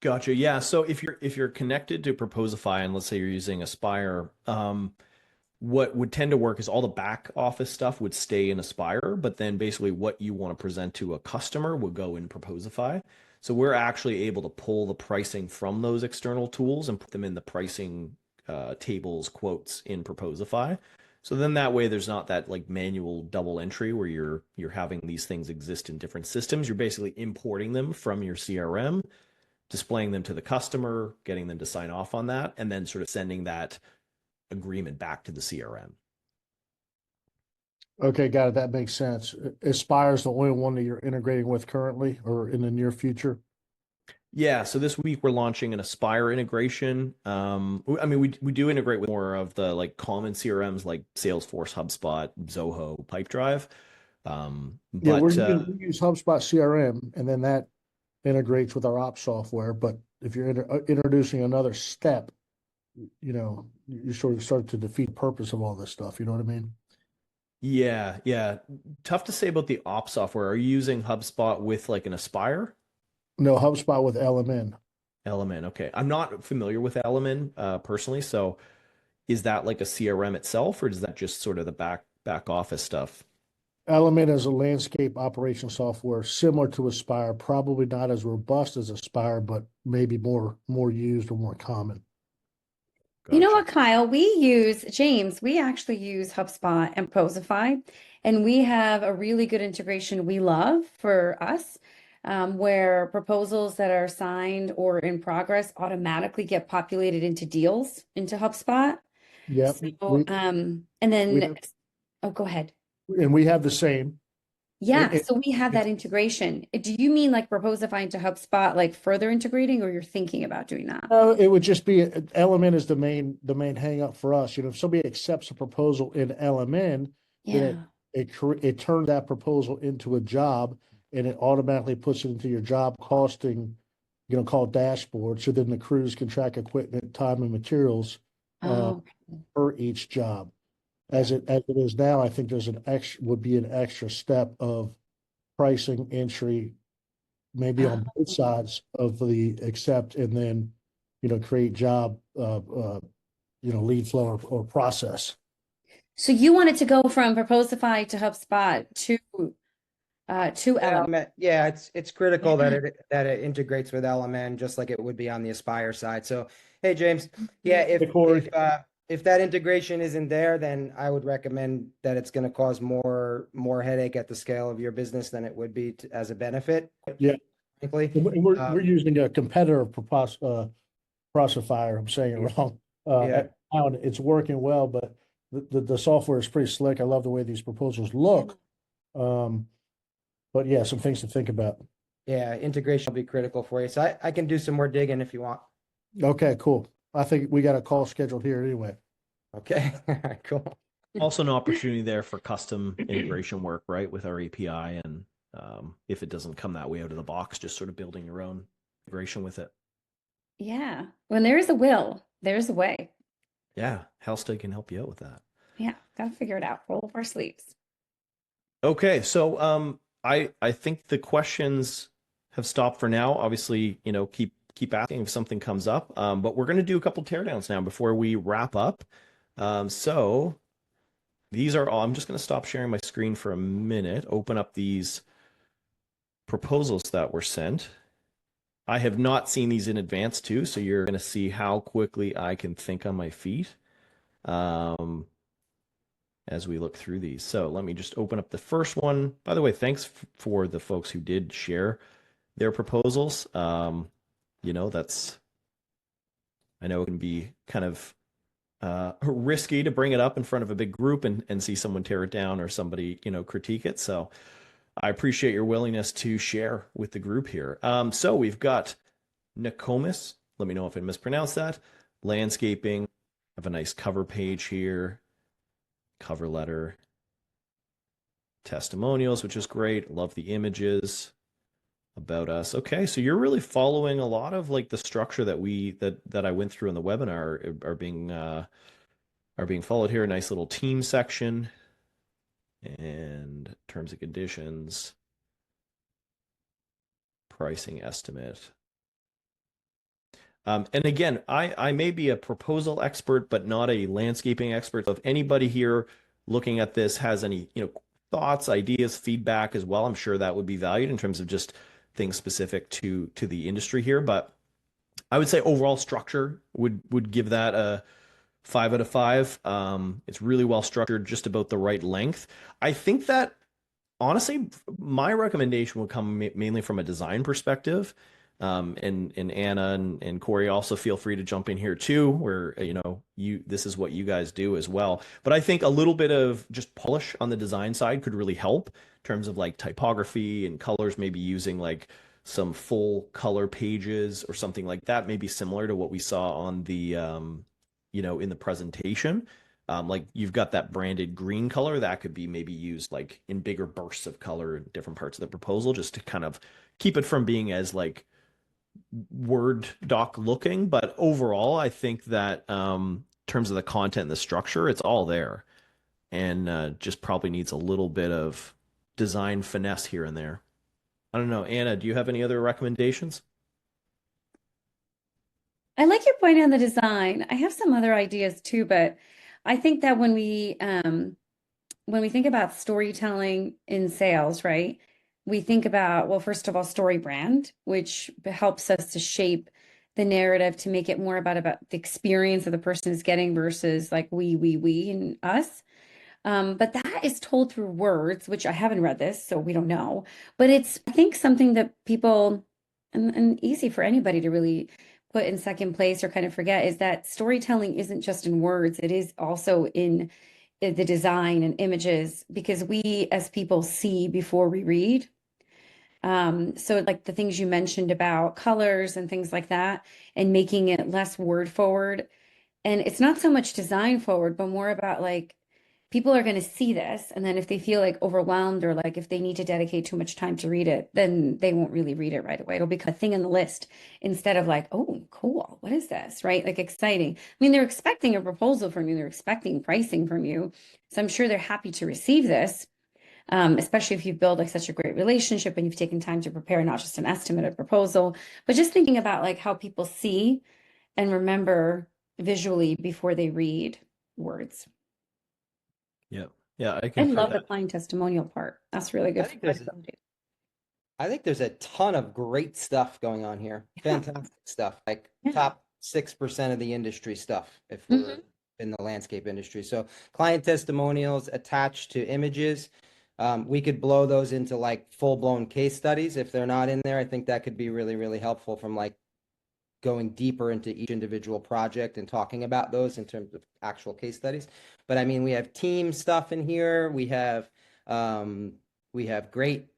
B: Gotcha. Yeah. So if you're connected to Proposify and let's say you're using Aspire, what would tend to work is all the back office stuff would stay in Aspire, but then basically what you want to present to a customer would go in Proposify. So we're actually able to pull the pricing from those external tools and put them in the pricing tables, quotes in Proposify. So then that way there's not that like manual double entry where you're having these things exist in different systems. You're basically importing them from your CRM, displaying them to the customer, getting them to sign off on that, and then sort of sending that agreement back to the CRM.
I: Okay, got it. That makes sense. Aspire is the only one that you're integrating with currently or in the near future?
B: Yeah, so this week we're launching an Aspire integration. We do integrate with more of the like common CRMs like Salesforce, HubSpot, Zoho, Pipedrive.
I: Yeah, we use HubSpot CRM, and then that integrates with our ops software. But if you're introducing another step, you sort of start to defeat the purpose of all this stuff. You know what I mean?
B: Yeah. Tough to say about the ops software. Are you using HubSpot with like an Aspire?
I: No, HubSpot with LMN.
B: Element. Okay. I'm not familiar with Element personally. So is that like a CRM itself, or is that just sort of the back office stuff?
I: Element is a landscape operation software similar to Aspire, probably not as robust as Aspire, but maybe more used or more common.
C: You know
B: Gotcha.
C: what, Kyle? James, we actually use HubSpot and Proposify, and we have a really good integration we love for us, where proposals that are signed or in progress automatically get populated into deals into HubSpot.
I: Yep.
C: So, and then,
I: have-
C: go ahead.
I: And we have the same.
C: Yeah,
I: It-
C: so we have that integration. Do you mean like Proposify into HubSpot, like further integrating, or you're thinking about doing that?
I: No, it would just be Element is the main hang up for us. If somebody accepts a proposal in LMN, then
C: Yeah.
I: it turns that proposal into a job, and it automatically puts it into your job costing, called dashboard. So then the crews can track equipment, time, and materials
C: Oh,
I: per each job. As it is now, I think there's would be an extra step of pricing entry, maybe on both sides of the accept, and then, create job, lead flow or process.
C: so you wanted to go from Proposify to HubSpot to Element.
A: Yeah, it's critical
C: Yeah.
A: that it integrates with LMN just like it would be on the Aspire side. So, hey James, yeah,
I: Hey, Corey.
A: if that integration isn't there, then I would recommend that it's going to cause more headache at the scale of your business than it would be as a benefit.
I: Yeah.
A: Frankly,
I: And we're using a competitor Proposifier. I'm saying it wrong.
A: Yeah.
I: And it's working well, but the software is pretty slick. I love the way these proposals look. But yeah, some things to think about.
A: Yeah, integration will be critical for you. So I can do some more digging if you want.
I: Okay, cool. I think we got a call scheduled here anyway.
A: Okay, cool.
B: Also an opportunity there for custom integration work, right, with our API, and if it doesn't come that way out of the box, just sort of building your own integration with it.
C: Yeah. When there is a will, there's a way.
B: Yeah, Halstead can help you out with that.
C: Yeah, gotta figure it out. Roll up our sleeves.
B: Okay, so I think the questions have stopped for now. Obviously, keep asking if something comes up. But we're going to do a couple teardowns now before we wrap up. So these are all. I'm just going to stop sharing my screen for a minute. Open up these proposals that were sent. I have not seen these in advance too, so you're going to see how quickly I can think on my feet. As we look through these. So let me just open up the first one. By the way, thanks for the folks who did share their proposals. That's, I know it can be kind of risky to bring it up in front of a big group and see someone tear it down or somebody, critique it. So I appreciate your willingness to share with the group here. So we've got Nokomis. Let me know if I mispronounced that. Landscaping. I have a nice cover page here. Cover letter, testimonials, which is great. Love the images about us. Okay, so you're really following a lot of like the structure that I went through in the webinar are being followed here. Nice little team section and terms and conditions, pricing estimate. And again, I may be a proposal expert, but not a landscaping expert. So if anybody here looking at this has any, thoughts, ideas, feedback as well, I'm sure that would be valued in terms of just things specific to the industry here. But I would say overall structure would give that a 5 out of 5. It's really well structured, just about the right length. I think that honestly, my recommendation would come mainly from a design perspective. And Anna and Corey also feel free to jump in here too, where this is what you guys do as well. But I think a little bit of just polish on the design side could really help in terms of like typography and colors, maybe using like some full color pages or something like that, maybe similar to what we saw on the in the presentation. Like you've got that branded green color that could be maybe used like in bigger bursts of color in different parts of the proposal, just to kind of keep it from being as like Word doc looking. But overall, I think that in terms of the content and the structure, it's all there, and just probably needs a little bit of design finesse here and there. I don't know, Anna, do you have any other recommendations?
C: I like your point on the design. I have some other ideas too, but I think that when we when we think about storytelling in sales, right? We think about, well, first of all, story brand, which helps us to shape the narrative to make it more about the experience that the person is getting versus like we and us. But that is told through words, which I haven't read this, so we don't know. But it's, I think, something that people, and easy for anybody to really put in second place or kind of forget, is that storytelling isn't just in words, it is also in the design and images, because we as people see before we read. So like the things you mentioned about colors and things like that, and making it less word forward. And it's not so much design forward, but more about like people are going to see this. And then if they feel like overwhelmed, or like if they need to dedicate too much time to read it, then they won't really read it right away. It'll become a thing on the list instead of like, oh, cool. What is this? Right? Like exciting. I mean, they're expecting a proposal from you, they're expecting pricing from you. So I'm sure they're happy to receive this. Especially if you build like such a great relationship and you've taken time to prepare not just an estimate, a proposal, but just thinking about like how people see and remember visually before they read words.
B: Yeah. Yeah, I
C: I
B: concur
C: love the
B: that.
C: client testimonial part. That's really
A: I
C: good.
A: think there's a ton of great stuff going on here.
C: Yeah.
A: Fantastic stuff, like
C: Yeah.
A: top 6% of the industry stuff if
C: Mhm.
A: we're in the landscape industry. So client testimonials attached to images. We could blow those into like full-blown case studies if they're not in there. I think that could be really, really helpful from like going deeper into each individual project and talking about those in terms of actual case studies. But I mean, we have team stuff in here. We have great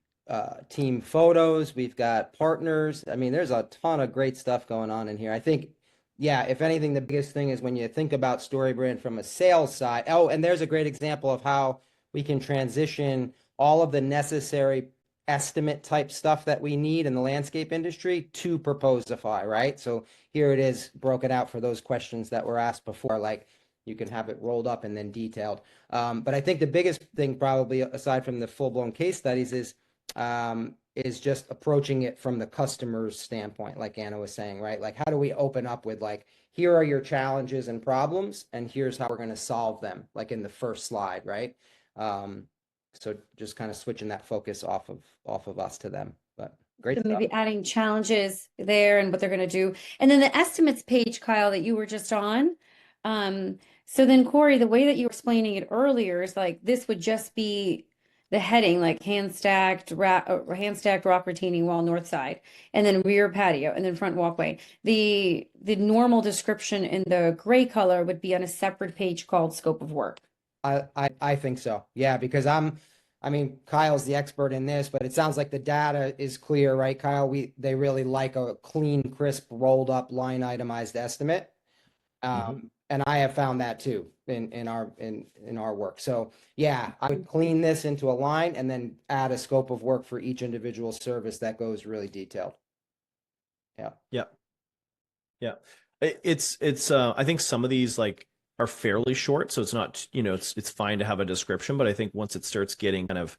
A: team photos. We've got partners. I mean, there's a ton of great stuff going on in here. I think, yeah, if anything, the biggest thing is when you think about StoryBrand from a sales side. Oh, and there's a great example of how we can transition all of the necessary estimate type stuff that we need in the landscape industry to Proposify, right? So here it is broken out for those questions that were asked before, like you can have it rolled up and then detailed. But I think the biggest thing probably aside from the full-blown case studies is just approaching it from the customer's standpoint, like Anna was saying, right? Like, how do we open up with like, here are your challenges and problems, and here's how we're going to solve them, like in the first slide, right? So just kind of switching that focus off of us to them, but great
C: So
A: stuff.
C: maybe adding challenges there and what they're going to do. And then the estimates page, Kyle, that you were just on. So then Corey, the way that you were explaining it earlier is like, this would just be the heading, like hand stacked rock retaining wall, north side, and then rear patio, and then front walkway. The normal description in the gray color would be on a separate page called scope of work.
A: I think so. Yeah, because I mean, Kyle's the expert in this, but it sounds like the data is clear, right, Kyle? They really like a clean, crisp, rolled up, line itemized estimate. And I have found that too in our work. So yeah, I would clean this into a line and then add a scope of work for each individual service that goes really detailed. Yeah.
B: Yeah. Yeah. It's I think some of these like are fairly short, so it's not, it's fine to have a description, but I think once it starts getting kind of,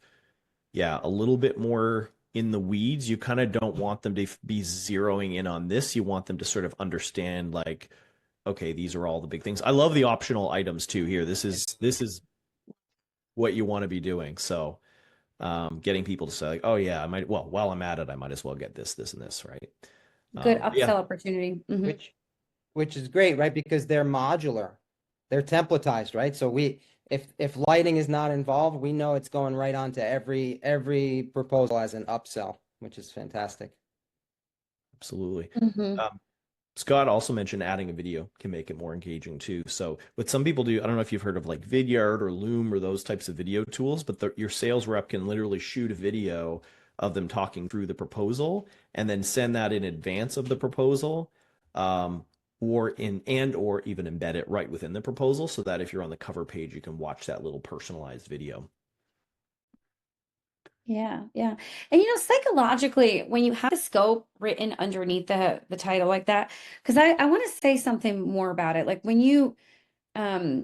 B: a little bit more in the weeds, you kind of don't want them to be zeroing in on this. You want them to sort of understand like, okay, these are all the big things. I love the optional items too here. This is what you want to be doing. So getting people to say like, oh yeah, while I'm at it, I might as well get this, and this, right?
C: Good upsell
B: Yeah.
C: opportunity. Mhm.
A: Which is great, right? Because they're modular, they're templatized, right? So if lighting is not involved, we know it's going right on to every proposal as an upsell, which is fantastic.
B: Absolutely.
C: Mhm.
B: Scott also mentioned adding a video can make it more engaging too. So what some people do, I don't know if you've heard of like Vidyard or Loom or those types of video tools, but your sales rep can literally shoot a video of them talking through the proposal and then send that in advance of the proposal, or even embed it right within the proposal so that if you're on the cover page, you can watch that little personalized video.
C: Yeah, yeah. And psychologically, when you have the scope written underneath the title like that, because I want to say something more about it. Like when you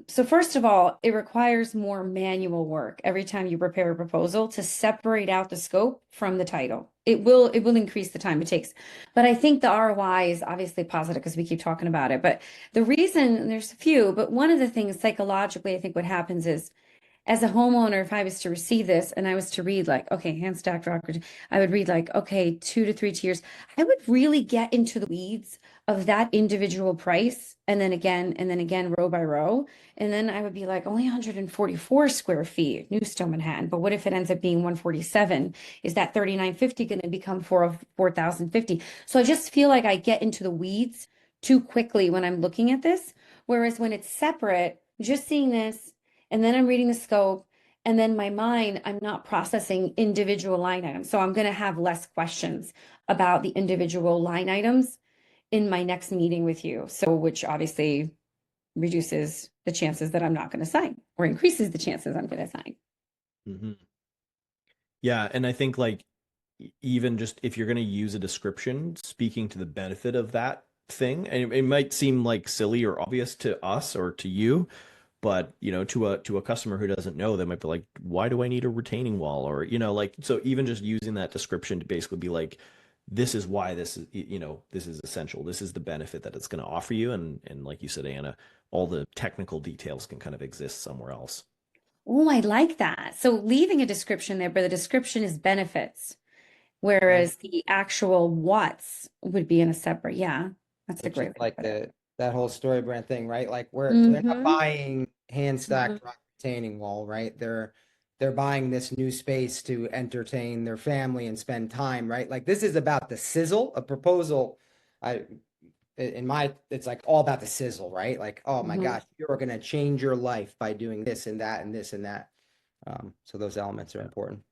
C: so first of all, it requires more manual work every time you prepare a proposal to separate out the scope from the title. It will increase the time it takes. But I think the ROI is obviously positive because we keep talking about it. But the reason, and there's a few, but one of the things psychologically, I think what happens is as a homeowner, if I was to receive this and I was to read like, okay, hand stacked rock, I would read like, okay, 2 to 3 tiers. I would really get into the weeds of that individual price, and then again, row by row. And then I would be like, only 144 square feet, New Stone Manhattan. But what if it ends up being 147? Is that 3950 going to become 4,050? So I just feel like I get into the weeds too quickly when I'm looking at this. Whereas when it's separate, just seeing this, and then I'm reading the scope, and then my mind, I'm not processing individual line items. So I'm going to have less questions about the individual line items in my next meeting with you. So, which obviously reduces the chances that I'm not going to sign, or increases the chances I'm going to sign.
B: Mm-hmm. Yeah, and I think like even just if you're going to use a description speaking to the benefit of that thing, and it might seem like silly or obvious to us or to you, but to a customer who doesn't know, they might be like, why do I need a retaining wall? Or like, so even just using that description to basically be like, this is why this is this is essential, this is the benefit that it's going to offer you, and like you said, Anna, all the technical details can kind of exist somewhere else.
C: Oh, I like that. So leaving a description there, but the description is benefits, whereas the actual what's would be in a separate. Yeah, that's a
A: Which
C: great
A: is
C: way to
A: like
C: put it.
A: that whole story brand thing, right? Like they're not
C: Mhm.
A: buying hand stacked rock retaining wall, right? They're buying this new space to entertain their family and spend time, right? Like this is about the sizzle. A proposal, it's like all about the sizzle, right? Like, oh my
C: Mhm.
A: gosh, you're gonna change your life by doing this and that and this and that. So those elements are important.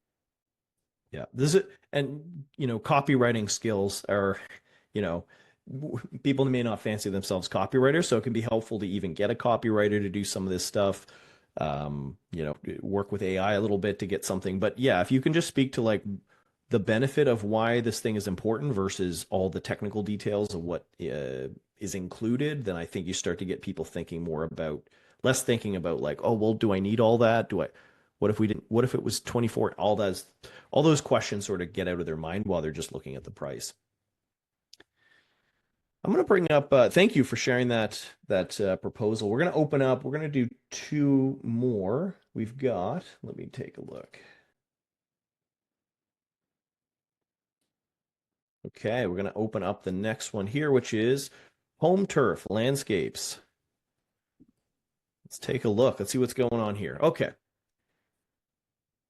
B: Yeah, this is, and copywriting skills are, you know, people may not fancy themselves copywriters, so it can be helpful to even get a copywriter to do some of this stuff. Work with AI a little bit to get something. But yeah, if you can just speak to like the benefit of why this thing is important versus all the technical details of what is included, then I think you start to get people thinking more about, less thinking about like, oh, well, do I need all that? What if we didn't, what if it was 24? All those questions sort of get out of their mind while they're just looking at the price. I'm going to bring up, thank you for sharing that proposal. We're going to open up, we're going to do two more. We've got, let me take a look. Okay, we're going to open up the next one here, which is home turf landscapes. Let's take a look. Let's see what's going on here. Okay.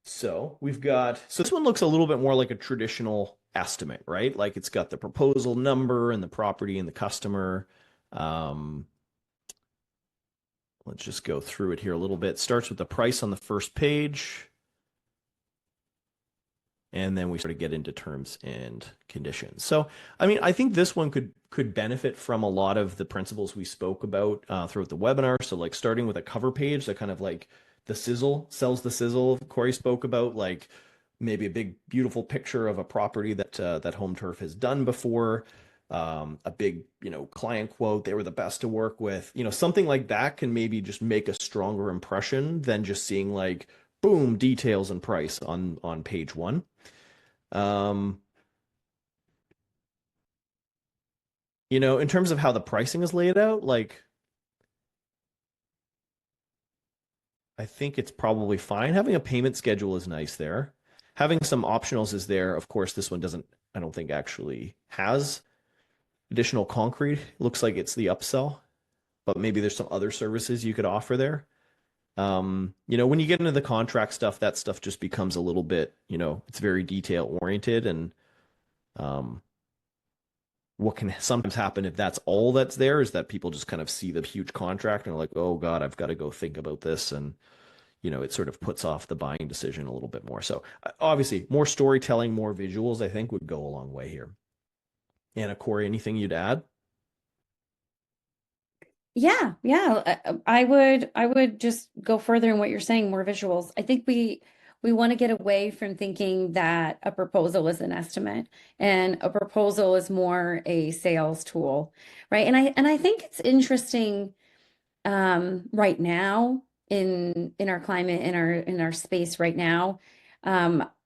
B: So this one looks a little bit more like a traditional estimate, right? Like it's got the proposal number and the property and the customer. Let's just go through it here a little bit. Starts with the price on the first page. And then we sort of get into terms and conditions. So, I mean, I think this one could benefit from a lot of the principles we spoke about throughout the webinar. So like starting with a cover page that kind of like the sizzle, sells the sizzle Corey spoke about, like maybe a big, beautiful picture of a property that Home Turf has done before, a big, client quote, they were the best to work with, something like that can maybe just make a stronger impression than just seeing like, boom, details and price on page one. In terms of how the pricing is laid out, like I think it's probably fine. Having a payment schedule is nice there. Having some optionals is there. Of course, this one doesn't, I don't think actually has additional concrete. Looks like it's the upsell, but maybe there's some other services you could offer there. When you get into the contract stuff, that stuff just becomes a little bit, it's very detail oriented, and what can sometimes happen if that's all that's there is that people just kind of see the huge contract and are like, oh God, I've got to go think about this. And, it sort of puts off the buying decision a little bit more. So obviously more storytelling, more visuals, I think would go a long way here. Anna, Corey, anything you'd add?
C: Yeah, I would just go further in what you're saying, more visuals. I think we want to get away from thinking that a proposal is an estimate and a proposal is more a sales tool, right? And I think it's interesting right now in our climate, in our space right now.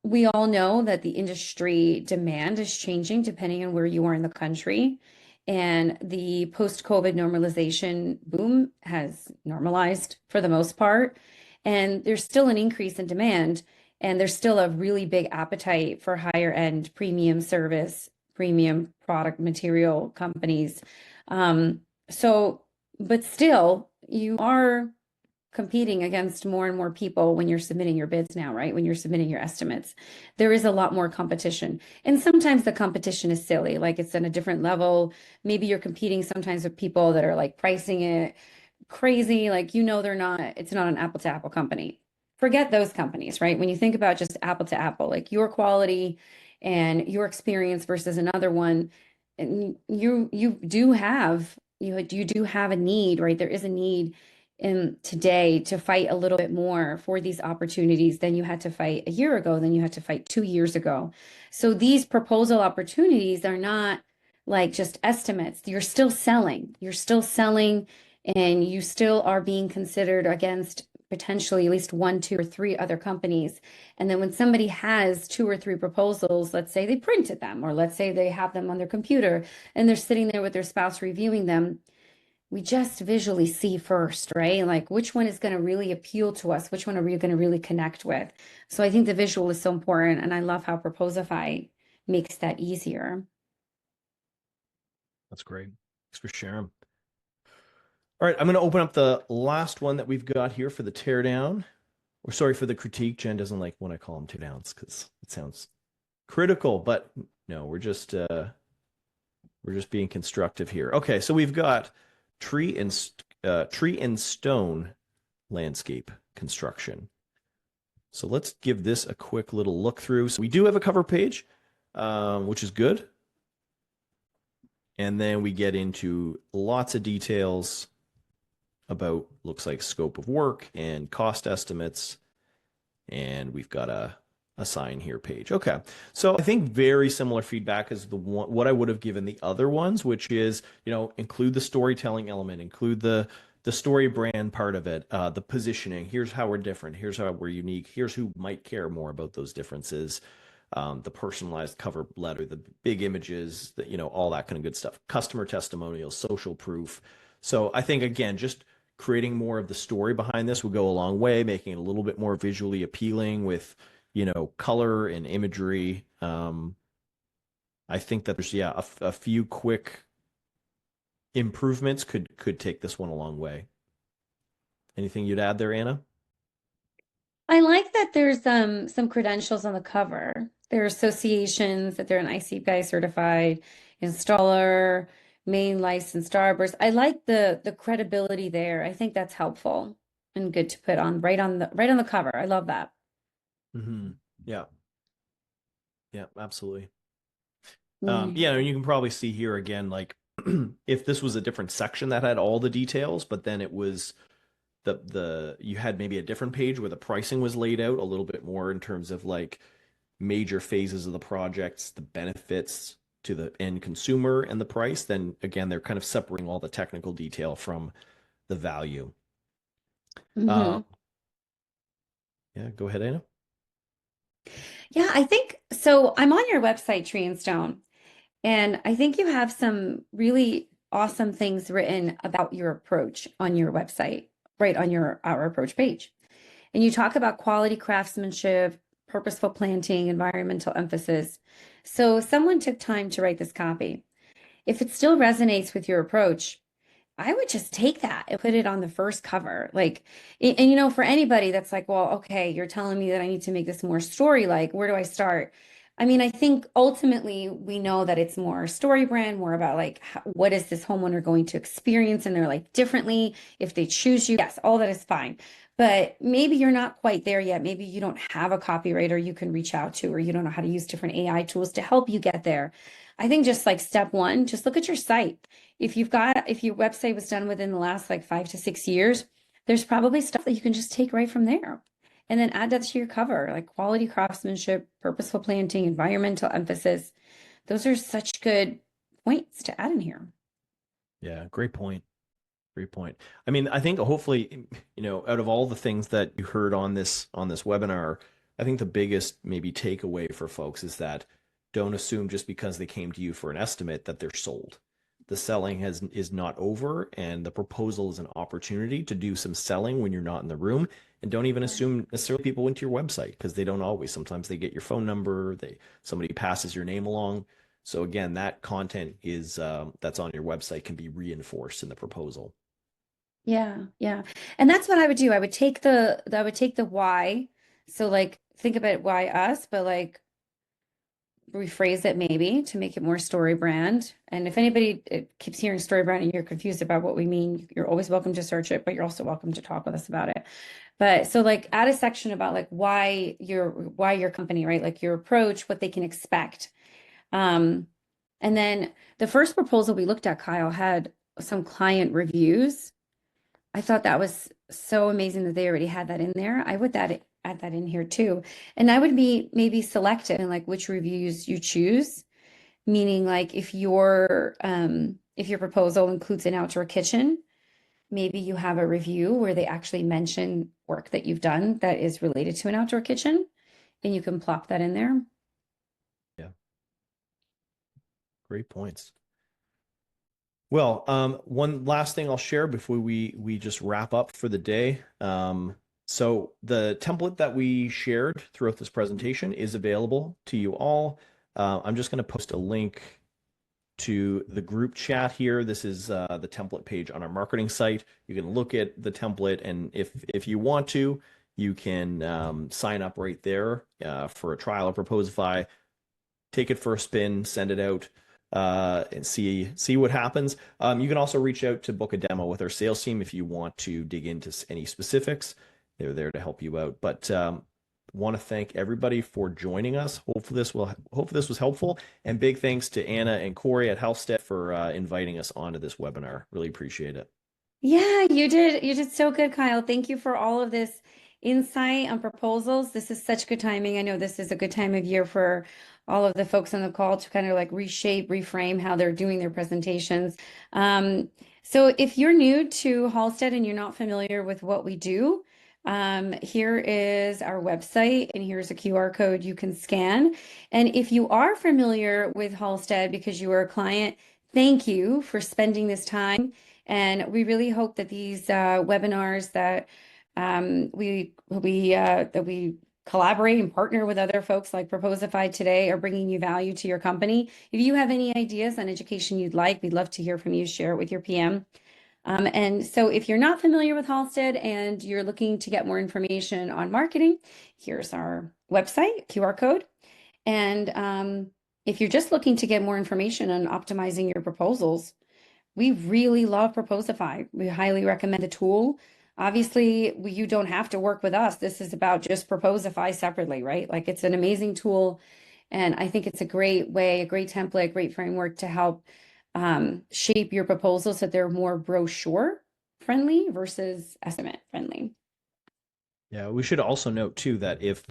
C: We all know that the industry demand is changing depending on where you are in the country. And the post-COVID normalization boom has normalized for the most part. And there's still an increase in demand, and there's still a really big appetite for higher end premium service, premium product material companies. So, but still, you are competing against more and more people when you're submitting your bids now, right? When you're submitting your estimates, there is a lot more competition. And sometimes the competition is silly, like it's at a different level. Maybe you're competing sometimes with people that are like pricing it crazy, like, it's not an apple to apple company. Forget those companies, right? When you think about just apple to apple, like your quality and your experience versus another one, and you do have a need, right? There is a need in today to fight a little bit more for these opportunities than you had to fight a year ago, than you had to fight 2 years ago. So these proposal opportunities are not like just estimates. You're still selling. And you still are being considered against potentially at least 1, 2, or 3 other companies. And then when somebody has 2 or 3 proposals, let's say they printed them, or let's say they have them on their computer and they're sitting there with their spouse reviewing them, we just visually see first, right? Like which one is going to really appeal to us? Which one are we going to really connect with? So I think the visual is so important. And I love how Proposify makes that easier.
B: That's great. Thanks for sharing. All right, I'm going to open up the last one that we've got here for the teardown. Or sorry, for the critique. Jen doesn't like when I call them teardowns because it sounds critical, but no, we're just being constructive here. Okay, so we've got tree and stone landscape construction. So let's give this a quick little look through. So we do have a cover page, which is good. And then we get into lots of details about, looks like, scope of work and cost estimates. And we've got a sign here page. Okay. So I think very similar feedback as what I would have given the other ones, which is, include the storytelling element, include the story brand part of it, the positioning. Here's how we're different. Here's how we're unique. Here's who might care more about those differences. The personalized cover letter, the big images, all that kind of good stuff. Customer testimonials, social proof. So I think, again, just creating more of the story behind this would go a long way, making it a little bit more visually appealing with, color and imagery. I think that there's, a few quick improvements could take this one a long way. Anything you'd add there, Anna?
C: I like that there's some credentials on the cover. There are associations that they're an ICPI certified installer, main licensed starburst. I like the credibility there. I think that's helpful and good to put on right on the cover. I love that.
B: Mm-hmm. Yeah. Yeah, absolutely.
C: Mm.
B: And you can probably see here again, like if this was a different section that had all the details, but then it was you had maybe a different page where the pricing was laid out a little bit more in terms of like major phases of the projects, the benefits to the end consumer and the price, then again, they're kind of separating all the technical detail from the value.
C: Mhm.
B: Yeah, go ahead, Anna.
C: Yeah, I think so. I'm on your website, Tree and Stone, and I think you have some really awesome things written about your approach on your website, right on our approach page. And you talk about quality craftsmanship, purposeful planting, environmental emphasis. So if someone took time to write this copy, if it still resonates with your approach, I would just take that and put it on the first cover. Like, and for anybody that's like, well, okay, you're telling me that I need to make this more story-like, where do I start? I mean, I think ultimately we know that it's more story brand, more about like, what is this homeowner going to experience in their life differently if they choose you? Yes, all that is fine. But maybe you're not quite there yet. Maybe you don't have a copywriter you can reach out to, or you don't know how to use different AI tools to help you get there. I think just like step one, just look at your site. If your website was done within the last like 5 to 6 years, there's probably stuff that you can just take right from there and then add that to your cover, like quality craftsmanship, purposeful planting, environmental emphasis. Those are such good points to add in here.
B: Yeah, great point. Great point. I mean, I think hopefully, out of all the things that you heard on this webinar, I think the biggest maybe takeaway for folks is that don't assume just because they came to you for an estimate that they're sold. the selling is not over, and the proposal is an opportunity to do some selling when you're not in the room. And don't even assume necessarily people went to your website, because they don't always. Sometimes they get your phone number, somebody passes your name along. So again, that content is that's on your website can be reinforced in the proposal.
C: Yeah, yeah. And that's what I would do. I would take the why. So like think about why us, but like rephrase it maybe to make it more story brand. And if anybody keeps hearing story brand and you're confused about what we mean, you're always welcome to search it, but you're also welcome to talk with us about it. But so like add a section about like why your company, right? Like your approach, what they can expect. And then the first proposal we looked at, Kyle, had some client reviews. I thought that was so amazing that they already had that in there. I would add that in here too. And I would be maybe selective in like which reviews you choose, meaning like if your proposal includes an outdoor kitchen, maybe you have a review where they actually mention work that you've done that is related to an outdoor kitchen, and you can plop that in there.
B: Yeah. Great points. Well, one last thing I'll share before we just wrap up for the day. So the template that we shared throughout this presentation is available to you all. I'm just going to post a link to the group chat here. This is the template page on our marketing site. You can look at the template, and if you want to, you can sign up right there for a trial of Proposify. Take it for a spin, send it out, and see what happens. You can also reach out to book a demo with our sales team if you want to dig into any specifics. They're there to help you out. But want to thank everybody for joining us. Hopefully this was helpful. And big thanks to Anna and Corey at Halstead for inviting us onto this webinar. Really appreciate it.
C: Yeah, you did so good, Kyle. Thank you for all of this insight on proposals. This is such good timing. I know this is a good time of year for all of the folks on the call to kind of like reshape, reframe how they're doing their presentations. So if you're new to Halstead and you're not familiar with what we do, here is our website, and here's a QR code you can scan. And if you are familiar with Halstead because you are a client, thank you for spending this time. And we really hope that these webinars that we collaborate and partner with other folks like Proposify today are bringing you value to your company. If you have any ideas on education you'd like, we'd love to hear from you. Share it with your PM. And so if you're not familiar with Halstead and you're looking to get more information on marketing, here's our website, QR code. And if you're just looking to get more information on optimizing your proposals, we really love Proposify. We highly recommend the tool. Obviously, you don't have to work with us. This is about just Proposify separately, right? Like it's an amazing tool. And I think it's a great way, a great template, great framework to help shape your proposals so they're more brochure friendly versus estimate friendly.
B: Yeah, we should also note too that if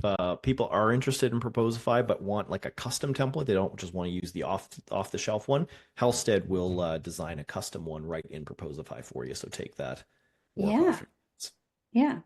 B: people are interested in Proposify but want like a custom template, they don't just want to use the off the shelf one, Halstead will design a custom one right in Proposify for you. So take that.
C: Yeah. Yeah.